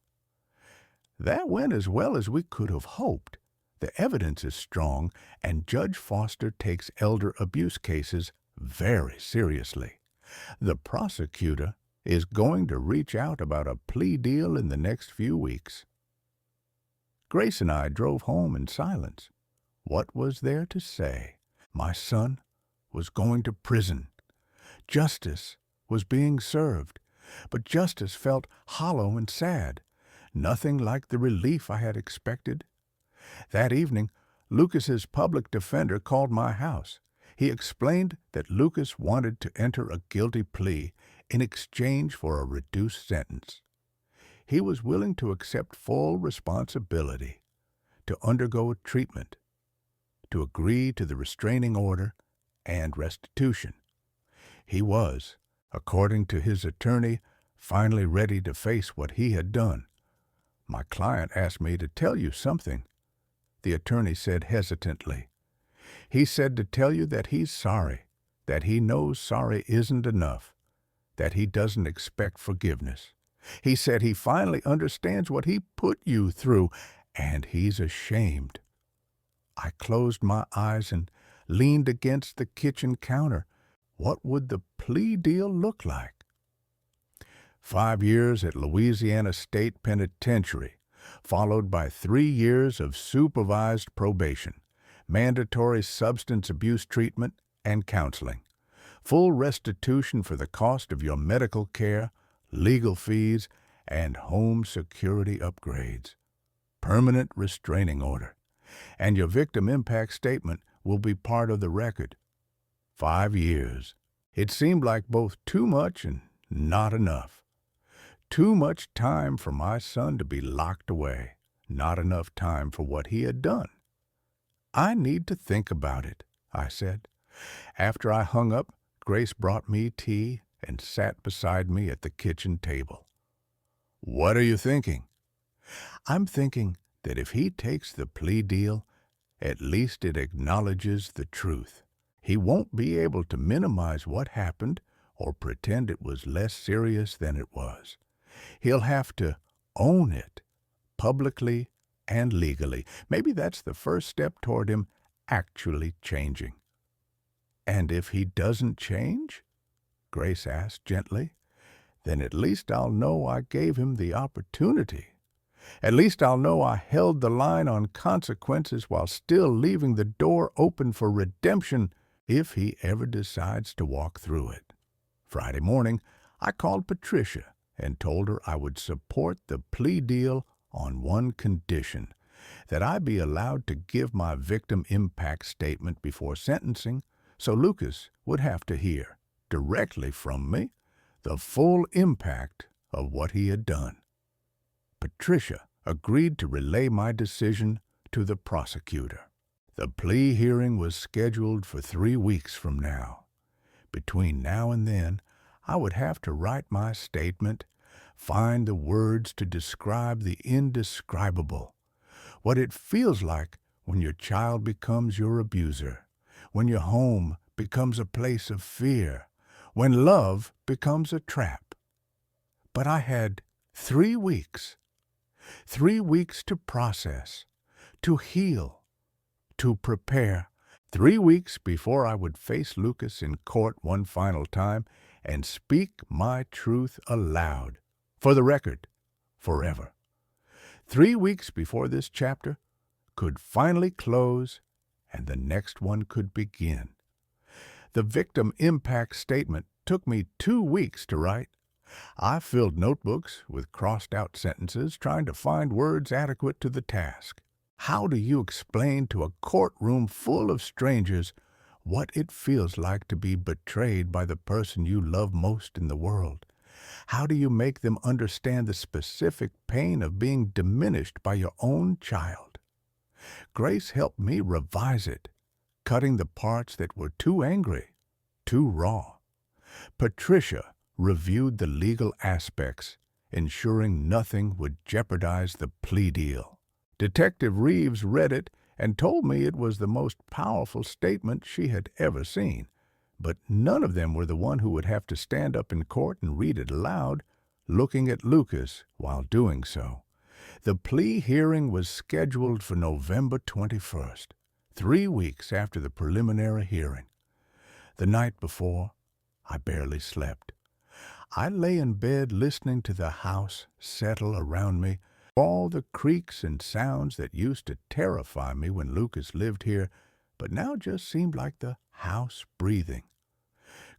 That went as well as we could have hoped. The evidence is strong, and Judge Foster takes elder abuse cases very seriously. The prosecutor is going to reach out about a plea deal in the next few weeks. Grace and I drove home in silence. What was there to say? My son was going to prison. Justice was being served, but justice felt hollow and sad, nothing like the relief I had expected. That evening, Lucas's public defender called my house. He explained that Lucas wanted to enter a guilty plea in exchange for a reduced sentence. He was willing to accept full responsibility, to undergo treatment, to agree to the restraining order and restitution. He was, according to his attorney, finally ready to face what he had done. "My client asked me to tell you something," the attorney said hesitantly. "He said to tell you that he's sorry, that he knows sorry isn't enough, that he doesn't expect forgiveness. He said he finally understands what he put you through, and he's ashamed." I closed my eyes and leaned against the kitchen counter. What would the plea deal look like? 5 years at Louisiana State Penitentiary, followed by 3 years of supervised probation, mandatory substance abuse treatment and counseling, full restitution for the cost of your medical care, legal fees, and home security upgrades. permanent restraining order, and your victim impact statement will be part of the record. 5 years. It seemed like both too much and not enough. Too much time for my son to be locked away, not enough time for what he had done. I need to think about it, I said. After I hung up, Grace brought me tea and sat beside me at the kitchen table. What are you thinking? I'm thinking that if he takes the plea deal, at least it acknowledges the truth. He won't be able to minimize what happened or pretend it was less serious than it was. He'll have to own it, publicly and legally. Maybe that's the first step toward him actually changing. And if he doesn't change? Grace asked gently. Then at least I'll know I gave him the opportunity. At least I'll know I held the line on consequences while still leaving the door open for redemption if he ever decides to walk through it. Friday morning, I called Patricia and told her I would support the plea deal on one condition, that I be allowed to give my victim impact statement before sentencing, so Lucas would have to hear, directly from me, the full impact of what he had done. Patricia agreed to relay my decision to the prosecutor. The plea hearing was scheduled for 3 weeks from now. Between now and then, I would have to write my statement, find the words to describe the indescribable, what it feels like when your child becomes your abuser, when your home becomes a place of fear, when love becomes a trap. But I had 3 weeks. 3 weeks to process, to heal, to prepare. 3 weeks before I would face Lucas in court one final time and speak my truth aloud, for the record, forever. 3 weeks before this chapter could finally close and the next one could begin. The victim impact statement took me 2 weeks to write. I filled notebooks with crossed-out sentences, trying to find words adequate to the task. How do you explain to a courtroom full of strangers what it feels like to be betrayed by the person you love most in the world? How do you make them understand the specific pain of being diminished by your own child? Grace helped me revise it, cutting the parts that were too angry, too raw. Patricia reviewed the legal aspects, ensuring nothing would jeopardize the plea deal. Detective Reeves read it and told me it was the most powerful statement she had ever seen, but none of them were the one who would have to stand up in court and read it aloud, looking at Lucas while doing so. The plea hearing was scheduled for November 21st, 3 weeks after the preliminary hearing. The night before, I barely slept. I lay in bed listening to the house settle around me. All the creaks and sounds that used to terrify me when Lucas lived here, but now just seemed like the house breathing.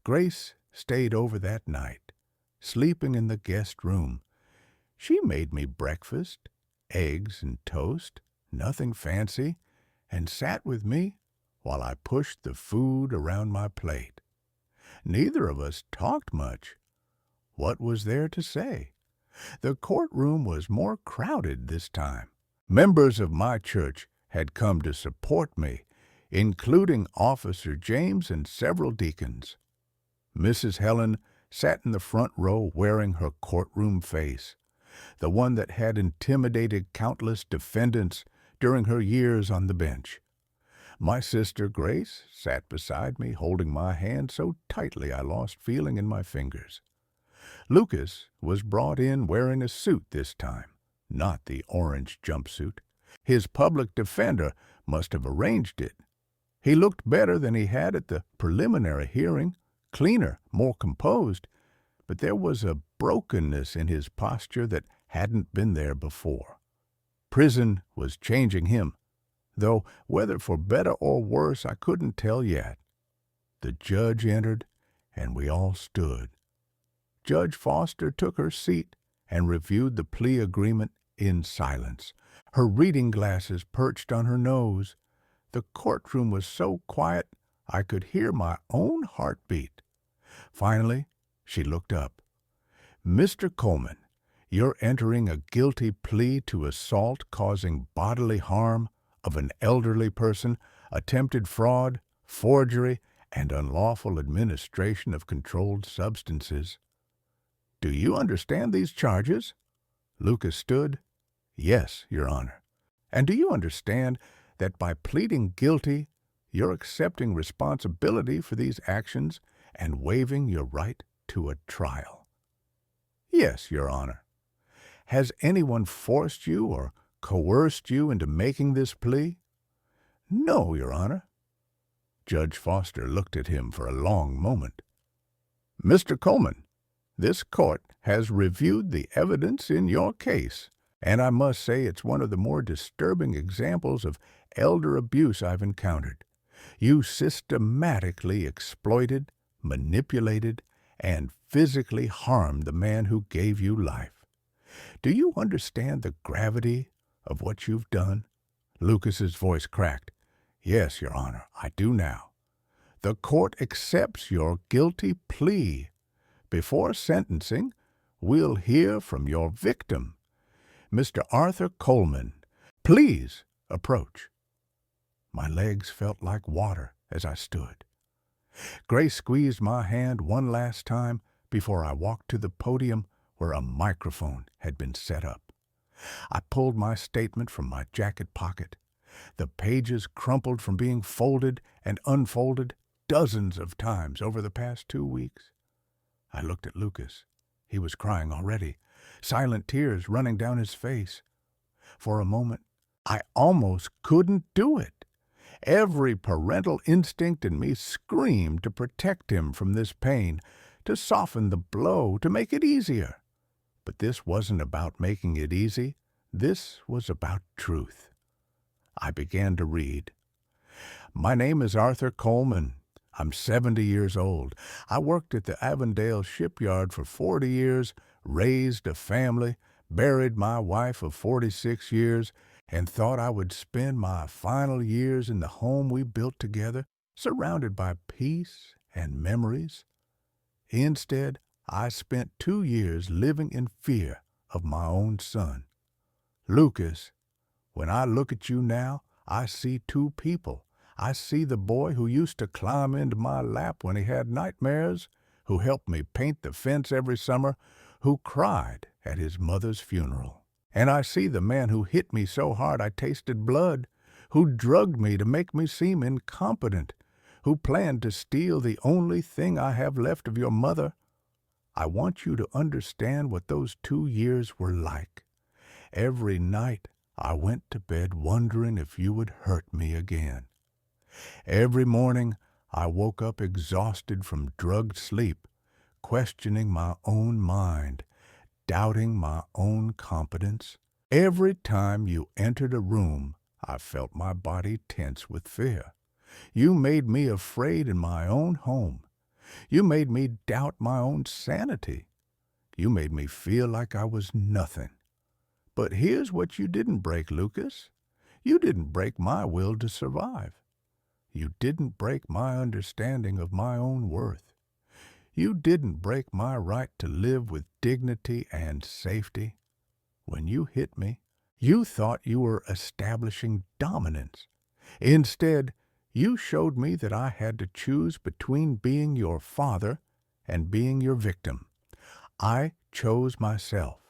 Grace stayed over that night, sleeping in the guest room. She made me breakfast, eggs and toast, nothing fancy, and sat with me while I pushed the food around my plate. Neither of us talked much. What was there to say? The courtroom was more crowded this time. Members of my church had come to support me, including Officer James and several deacons. Mrs. Helen sat in the front row wearing her courtroom face, the one that had intimidated countless defendants during her years on the bench. My sister Grace sat beside me, holding my hand so tightly I lost feeling in my fingers. Lucas was brought in wearing a suit this time, not the orange jumpsuit. His public defender must have arranged it. He looked better than he had at the preliminary hearing, cleaner, more composed, but there was a brokenness in his posture that hadn't been there before. Prison was changing him, though whether for better or worse I couldn't tell yet. The judge entered, and we all stood. Judge Foster took her seat and reviewed the plea agreement in silence, her reading glasses perched on her nose. The courtroom was so quiet I could hear my own heartbeat. Finally, she looked up. "Mr. Coleman, you're entering a guilty plea to assault causing bodily harm of an elderly person, attempted fraud, forgery, and unlawful administration of controlled substances. Do you understand these charges?" Lucas stood. "Yes, Your Honor." "And do you understand that by pleading guilty, you're accepting responsibility for these actions and waiving your right to a trial?" "Yes, Your Honor." "Has anyone forced you or coerced you into making this plea?" "No, Your Honor." Judge Foster looked at him for a long moment. "Mr. Coleman, this court has reviewed the evidence in your case, and I must say it's one of the more disturbing examples of elder abuse I've encountered. You systematically exploited, manipulated, and physically harmed the man who gave you life. Do you understand the gravity of what you've done?" Lucas's voice cracked. "Yes, Your Honor, I do now. The court accepts your guilty plea. Before sentencing, we'll hear from your victim, Mr. Arthur Coleman. Please approach." My legs felt like water as I stood. Grace squeezed my hand one last time before I walked to the podium where a microphone had been set up. I pulled my statement from my jacket pocket. The pages crumpled from being folded and unfolded dozens of times over the past 2 weeks. I looked at Lucas. He was crying already, silent tears running down his face. For a moment, I almost couldn't do it. Every parental instinct in me screamed to protect him from this pain, to soften the blow, to make it easier. But this wasn't about making it easy. This was about truth. I began to read. "My name is Arthur Coleman. I'm 70 years old. I worked at the Avondale shipyard for 40 years, raised a family, buried my wife of 46 years, and thought I would spend my final years in the home we built together, surrounded by peace and memories. Instead, I spent 2 years living in fear of my own son. Lucas, when I look at you now, I see 2 people. I see the boy who used to climb into my lap when he had nightmares, who helped me paint the fence every summer, who cried at his mother's funeral. And I see the man who hit me so hard I tasted blood, who drugged me to make me seem incompetent, who planned to steal the only thing I have left of your mother. I want you to understand what those 2 years were like. Every night I went to bed wondering if you would hurt me again. Every morning I woke up exhausted from drugged sleep, questioning my own mind, doubting my own competence. Every time you entered a room, I felt my body tense with fear. You made me afraid in my own home. You made me doubt my own sanity. You made me feel like I was nothing. But here's what you didn't break, Lucas. You didn't break my will to survive. You didn't break my understanding of my own worth. You didn't break my right to live with dignity and safety. When you hit me, you thought you were establishing dominance. Instead, you showed me that I had to choose between being your father and being your victim. I chose myself.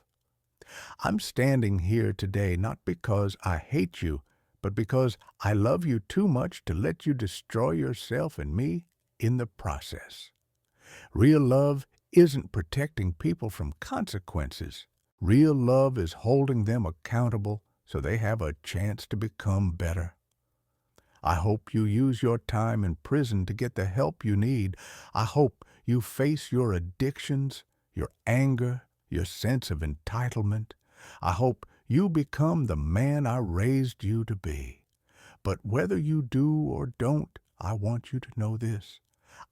I'm standing here today not because I hate you, but because I love you too much to let you destroy yourself and me in the process. Real love isn't protecting people from consequences. Real love is holding them accountable so they have a chance to become better. I hope you use your time in prison to get the help you need. I hope you face your addictions, your anger, your sense of entitlement. I hope you become the man I raised you to be. But whether you do or don't, I want you to know this.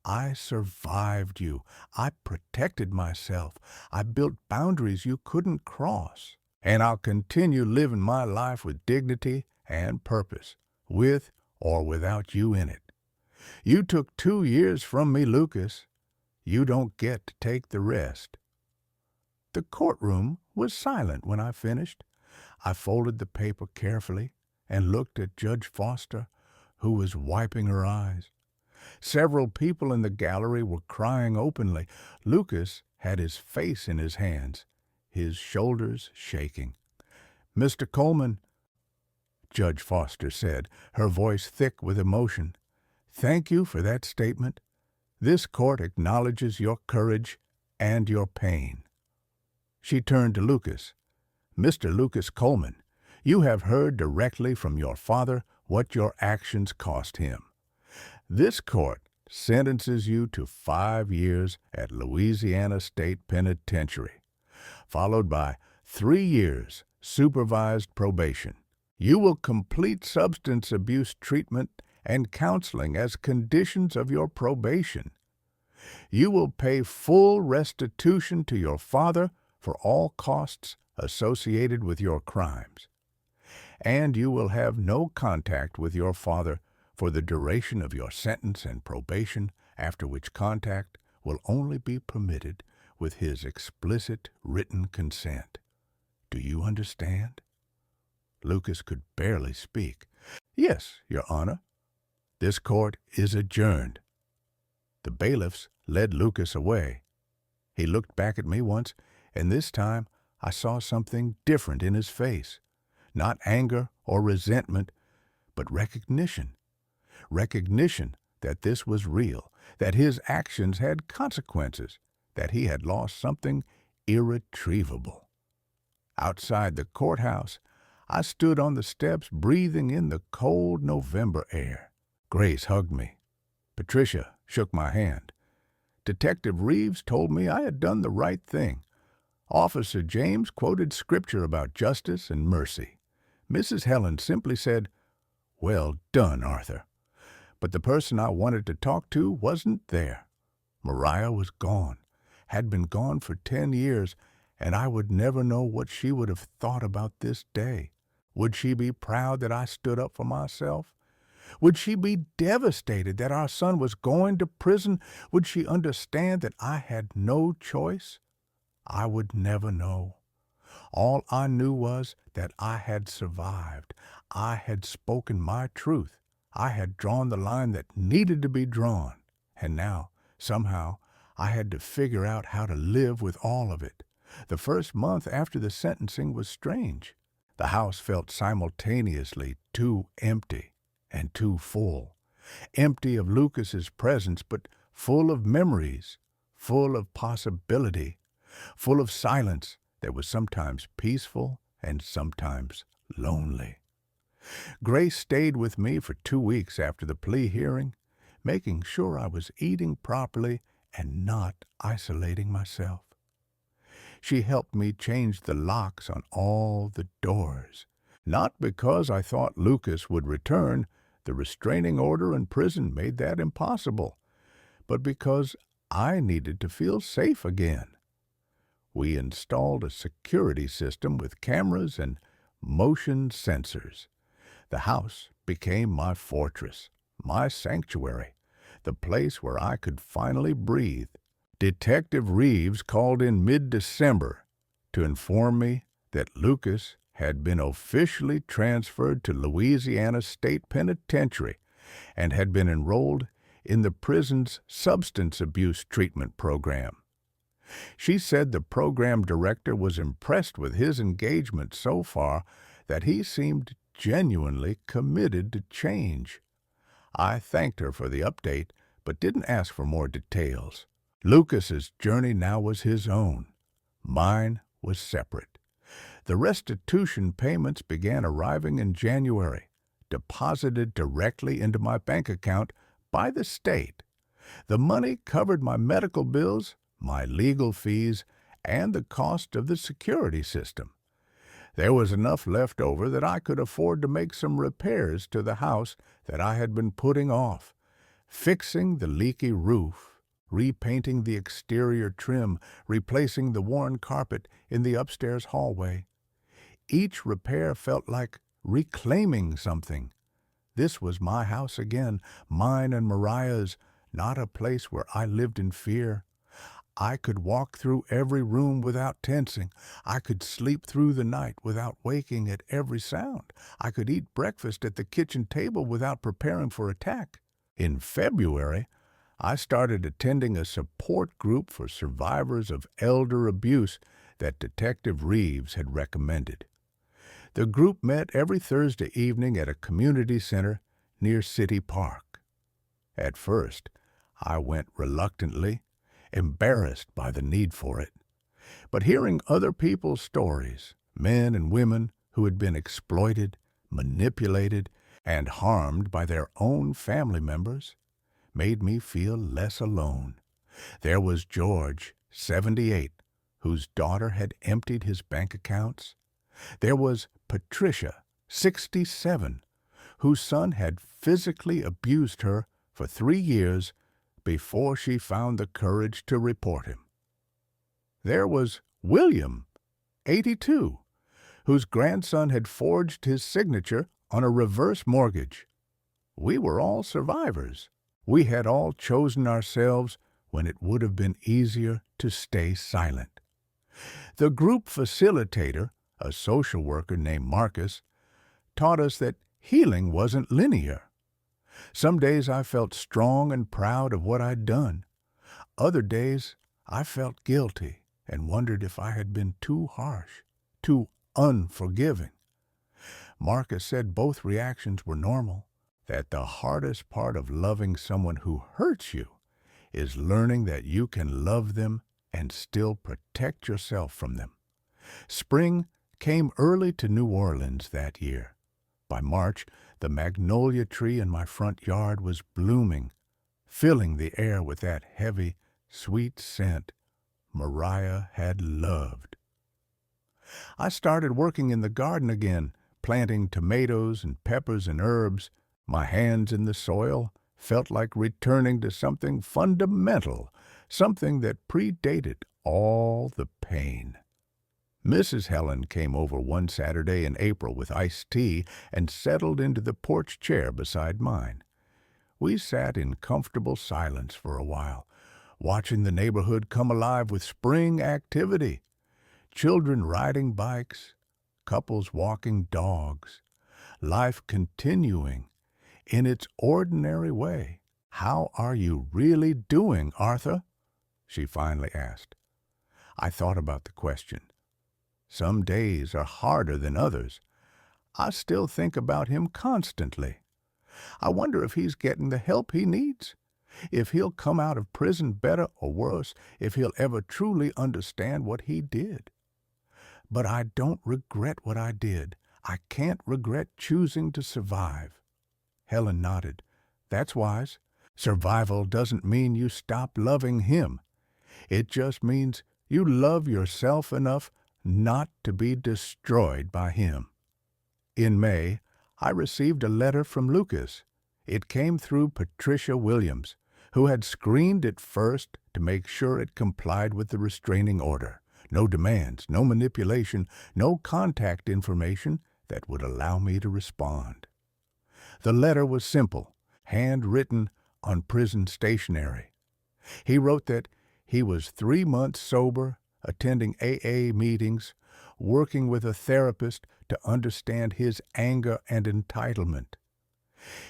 I survived you. I protected myself. I built boundaries you couldn't cross. and I'll continue living my life with dignity and purpose, with or without you in it. You took 2 years from me, Lucas. You don't get to take the rest." The courtroom was silent when I finished. I folded the paper carefully and looked at Judge Foster, who was wiping her eyes. Several people in the gallery were crying openly. Lucas had his face in his hands, his shoulders shaking. "Mr. Coleman," Judge Foster said, her voice thick with emotion, "thank you for that statement. This court acknowledges your courage and your pain." She turned to Lucas. "Mr. Lucas Coleman, you have heard directly from your father what your actions cost him. This court sentences you to 5 years at Louisiana State Penitentiary, followed by 3 years supervised probation. You will complete substance abuse treatment and counseling as conditions of your probation. You will pay full restitution to your father for all costs associated with your crimes. And you will have no contact with your father for the duration of your sentence and probation, after which contact will only be permitted with his explicit written consent. Do you understand?" Lucas could barely speak. "Yes, Your Honor. This court is adjourned." The bailiffs led Lucas away. He looked back at me once, and this time I saw something different in his face. Not anger or resentment, but recognition. Recognition that this was real, that his actions had consequences, that he had lost something irretrievable. Outside the courthouse, I stood on the steps breathing in the cold November air. Grace hugged me. Patricia shook my hand. Detective Reeves told me I had done the right thing. Officer James quoted scripture about justice and mercy. Mrs. Helen simply said, "Well done, Arthur." But the person I wanted to talk to wasn't there. Mariah was gone, had been gone for 10 years, and I would never know what she would have thought about this day. Would she be proud that I stood up for myself? Would she be devastated that our son was going to prison? Would she understand that I had no choice? I would never know. All I knew was that I had survived. I had spoken my truth. I had drawn the line that needed to be drawn. And now, somehow, I had to figure out how to live with all of it. The first month after the sentencing was strange. The house felt simultaneously too empty and too full. Empty of Lucas's presence, but full of memories, full of possibility, full of silence that was sometimes peaceful and sometimes lonely. Grace stayed with me for 2 weeks after the plea hearing, making sure I was eating properly and not isolating myself. She helped me change the locks on all the doors. Not because I thought Lucas would return, the restraining order in prison made that impossible, but because I needed to feel safe again. We installed a security system with cameras and motion sensors. The house became my fortress, my sanctuary, the place where I could finally breathe. Detective Reeves called in mid-December to inform me that Lucas had been officially transferred to Louisiana State Penitentiary and had been enrolled in the prison's substance abuse treatment program. She said the program director was impressed with his engagement so far, that he seemed genuinely committed to change. I thanked her for the update, but didn't ask for more details. Lucas's journey now was his own. Mine was separate. The restitution payments began arriving in January, deposited directly into my bank account by the state. The money covered my medical bills, my legal fees, and the cost of the security system. There was enough left over that I could afford to make some repairs to the house that I had been putting off, fixing the leaky roof, repainting the exterior trim, replacing the worn carpet in the upstairs hallway. Each repair felt like reclaiming something. This was my house again, mine and Mariah's, not a place where I lived in fear. I could walk through every room without tensing. I could sleep through the night without waking at every sound. I could eat breakfast at the kitchen table without preparing for attack. In February, I started attending a support group for survivors of elder abuse that Detective Reeves had recommended. The group met every Thursday evening at a community center near City Park. At first, I went reluctantly, embarrassed by the need for it. But hearing other people's stories, men and women who had been exploited, manipulated, and harmed by their own family members, made me feel less alone. There was George, 78, whose daughter had emptied his bank accounts. There was Patricia, 67, whose son had physically abused her for 3 years before she found the courage to report him. There was William, 82, whose grandson had forged his signature on a reverse mortgage. We were all survivors. We had all chosen ourselves when it would have been easier to stay silent. The group facilitator, a social worker named Marcus, taught us that healing wasn't linear. Some days I felt strong and proud of what I'd done. Other days I felt guilty and wondered if I had been too harsh, too unforgiving. Marcus said both reactions were normal, that the hardest part of loving someone who hurts you is learning that you can love them and still protect yourself from them. Spring came early to New Orleans that year. By March, the magnolia tree in my front yard was blooming, filling the air with that heavy, sweet scent Mariah had loved. I started working in the garden again, planting tomatoes and peppers and herbs. My hands in the soil felt like returning to something fundamental, something that predated all the pain. Mrs. Helen came over one Saturday in April with iced tea and settled into the porch chair beside mine. We sat in comfortable silence for a while, watching the neighborhood come alive with spring activity. Children riding bikes, couples walking dogs, life continuing in its ordinary way. "How are you really doing, Arthur?" she finally asked. I thought about the question. Some days are harder than others. I still think about him constantly. I wonder if he's getting the help he needs, if he'll come out of prison better or worse, if he'll ever truly understand what he did. But I don't regret what I did. I can't regret choosing to survive. Helen nodded. That's wise. Survival doesn't mean you stop loving him. It just means you love yourself enough not to be destroyed by him. In May, I received a letter from Lucas. It came through Patricia Williams, who had screened it first to make sure it complied with the restraining order. No demands, no manipulation, no contact information that would allow me to respond. The letter was simple, handwritten on prison stationery. He wrote that he was 3 months sober, attending AA meetings, working with a therapist to understand his anger and entitlement.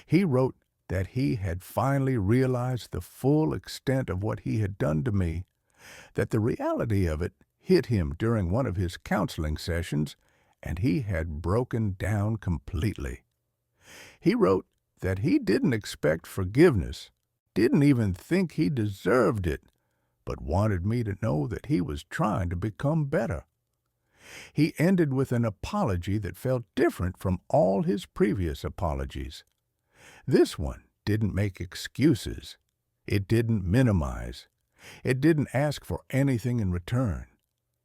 He wrote that he had finally realized the full extent of what he had done to me, that the reality of it hit him during one of his counseling sessions, and he had broken down completely. He wrote that he didn't expect forgiveness, didn't even think he deserved it, but wanted me to know that he was trying to become better. He ended with an apology that felt different from all his previous apologies. This one didn't make excuses. It didn't minimize. It didn't ask for anything in return.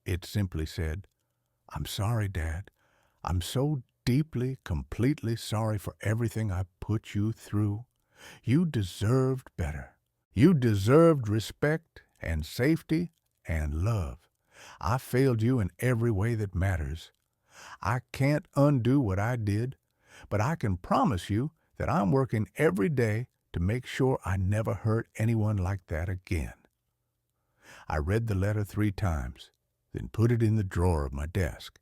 It simply said, "I'm sorry, Dad. I'm so deeply, completely sorry for everything I put you through. You deserved better. You deserved respect and safety and love. I failed you in every way that matters. I can't undo what I did, but I can promise you that I'm working every day to make sure I never hurt anyone like that again." I read the letter 3 times, then put it in the drawer of my desk.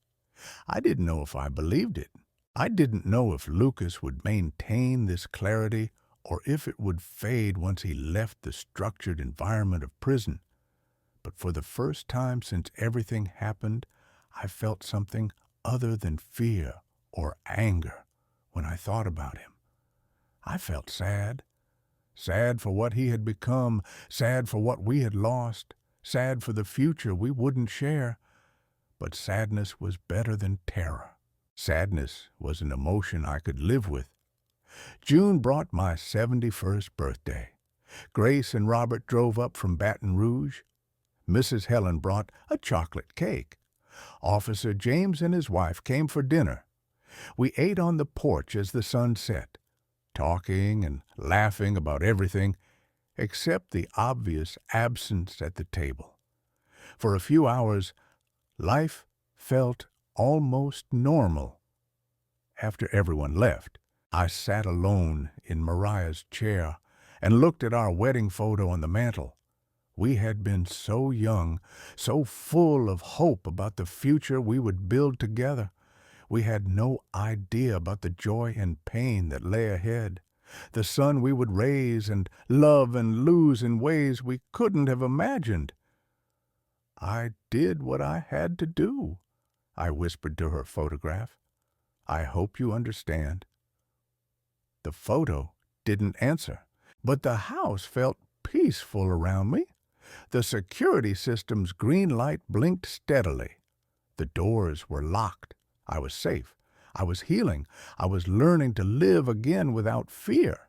I didn't know if I believed it. I didn't know if Lucas would maintain this clarity or if it would fade once he left the structured environment of prison. But for the first time since everything happened, I felt something other than fear or anger when I thought about him. I felt sad. Sad for what he had become, sad for what we had lost, sad for the future we wouldn't share. But sadness was better than terror. Sadness was an emotion I could live with. June brought my 71st birthday. Grace and Robert drove up from Baton Rouge. Mrs. Helen brought a chocolate cake. Officer James and his wife came for dinner. We ate on the porch as the sun set, talking and laughing about everything except the obvious absence at the table. For a few hours, life felt almost normal. After everyone left, I sat alone in Mariah's chair and looked at our wedding photo on the mantel. We had been so young, so full of hope about the future we would build together. We had no idea about the joy and pain that lay ahead, the son we would raise and love and lose in ways we couldn't have imagined. "I did what I had to do," I whispered to her photograph. "I hope you understand." The photo didn't answer, but the house felt peaceful around me. The security system's green light blinked steadily. The doors were locked. I was safe. I was healing. I was learning to live again without fear.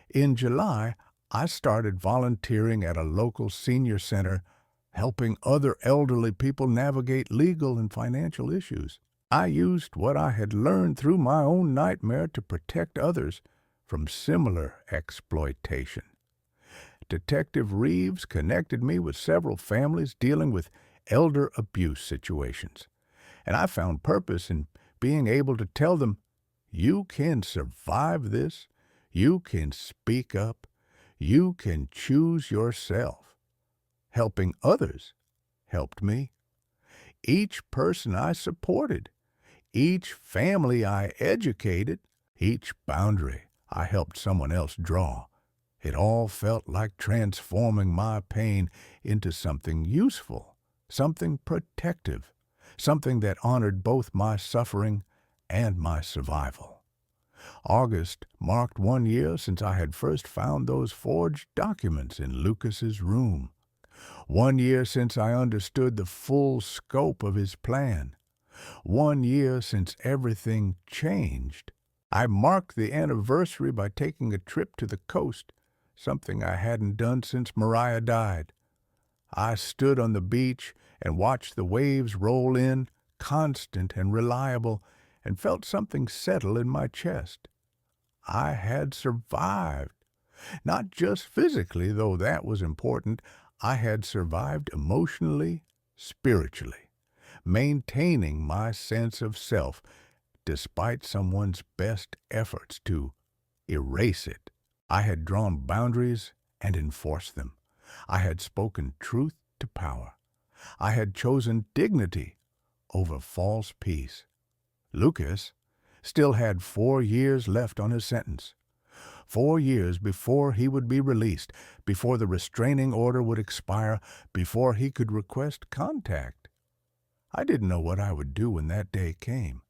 In July, I started volunteering at a local senior center, helping other elderly people navigate legal and financial issues. I used what I had learned through my own nightmare to protect others from similar exploitation. Detective Reeves connected me with several families dealing with elder abuse situations, and I found purpose in being able to tell them, "You can survive this, you can speak up, you can choose yourself." Helping others helped me. Each person I supported, each family I educated, each boundary I helped someone else draw, it all felt like transforming my pain into something useful, something protective, something that honored both my suffering and my survival. August marked 1 year since I had first found those forged documents in Lucas's room. 1 year since I understood the full scope of his plan. 1 year since everything changed. I marked the anniversary by taking a trip to the coast, something I hadn't done since Mariah died. I stood on the beach and watched the waves roll in, constant and reliable, and felt something settle in my chest. I had survived. Not just physically, though that was important. I had survived emotionally, spiritually, maintaining my sense of self despite someone's best efforts to erase it. I had drawn boundaries and enforced them. I had spoken truth to power. I had chosen dignity over false peace. Lucas still had 4 years left on his sentence. 4 years before he would be released, before the restraining order would expire, before he could request contact. I didn't know what I would do when that day came.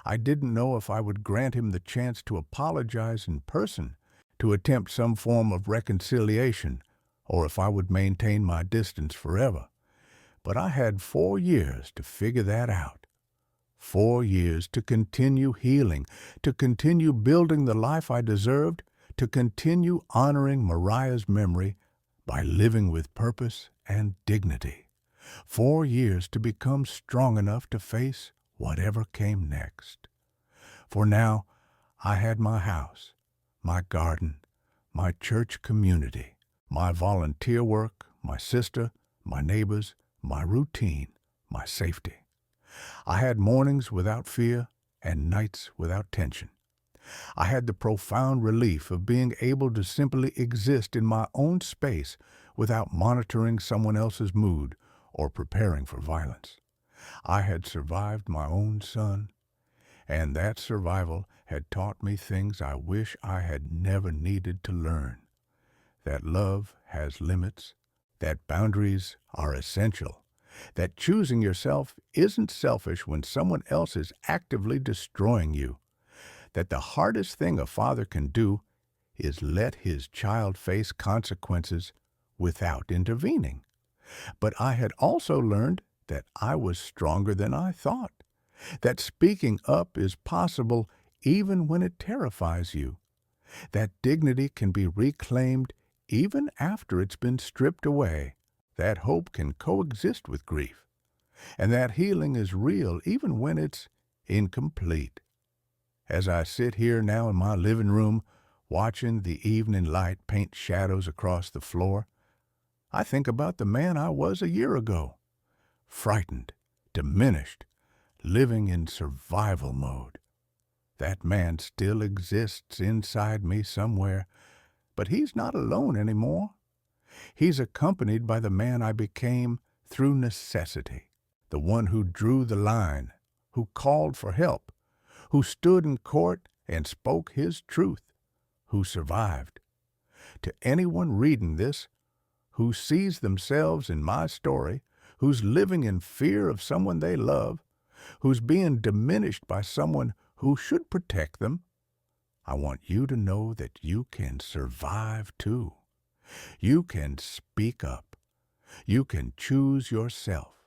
I didn't know if I would grant him the chance to apologize in person, to attempt some form of reconciliation, or if I would maintain my distance forever. But I had 4 years to figure that out. 4 years to continue healing, to continue building the life I deserved, to continue honoring Mariah's memory by living with purpose and dignity. 4 years to become strong enough to face whatever came next. For now, I had my house, my garden, my church community, my volunteer work, my sister, my neighbors, my routine, my safety. I had mornings without fear and nights without tension. I had the profound relief of being able to simply exist in my own space without monitoring someone else's mood or preparing for violence. I had survived my own son, and that survival had taught me things I wish I had never needed to learn. That love has limits, that boundaries are essential, that choosing yourself isn't selfish when someone else is actively destroying you, that the hardest thing a father can do is let his child face consequences without intervening. But I had also learned that I was stronger than I thought, that speaking up is possible even when it terrifies you, that dignity can be reclaimed even after it's been stripped away, that hope can coexist with grief, and that healing is real even when it's incomplete. As I sit here now in my living room, watching the evening light paint shadows across the floor, I think about the man I was a year ago, frightened, diminished, living in survival mode. That man still exists inside me somewhere, but he's not alone anymore. He's accompanied by the man I became through necessity, the one who drew the line, who called for help, who stood in court and spoke his truth, who survived. To anyone reading this, who sees themselves in my story, who's living in fear of someone they love, who's being diminished by someone who should protect them, I want you to know that you can survive too. You can speak up. You can choose yourself.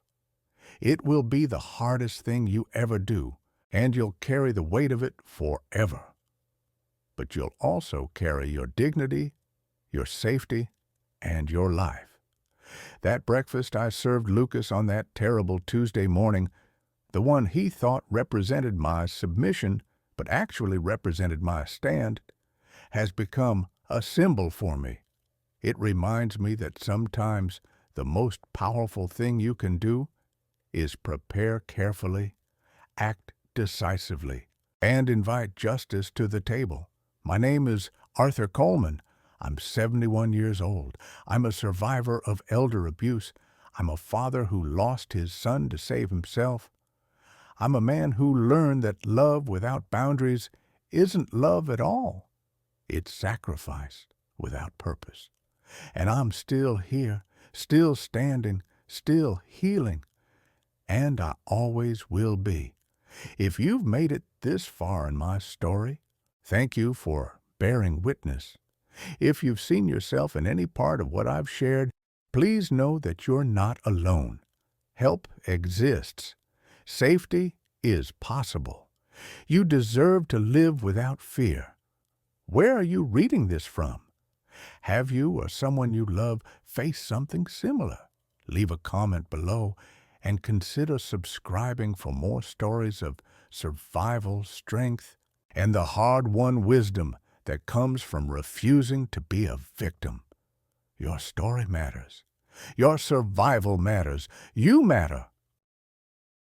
It will be the hardest thing you ever do, and you'll carry the weight of it forever. But you'll also carry your dignity, your safety, and your life. That breakfast I served Lucas on that terrible Tuesday morning, the one he thought represented my submission but actually represented my stand, has become a symbol for me. It reminds me that sometimes the most powerful thing you can do is prepare carefully, act decisively, and invite justice to the table. My name is Arthur Coleman. I'm 71 years old. I'm a survivor of elder abuse. I'm a father who lost his son to save himself. I'm a man who learned that love without boundaries isn't love at all. It's sacrifice without purpose. And I'm still here, still standing, still healing. And I always will be. If you've made it this far in my story, thank you for bearing witness. If you've seen yourself in any part of what I've shared, please know that you're not alone. Help exists. Safety is possible. You deserve to live without fear. Where are you reading this from? Have you or someone you love faced something similar? Leave a comment below and consider subscribing for more stories of survival, strength, and the hard-won wisdom that comes from refusing to be a victim. Your story matters. Your survival matters. You matter.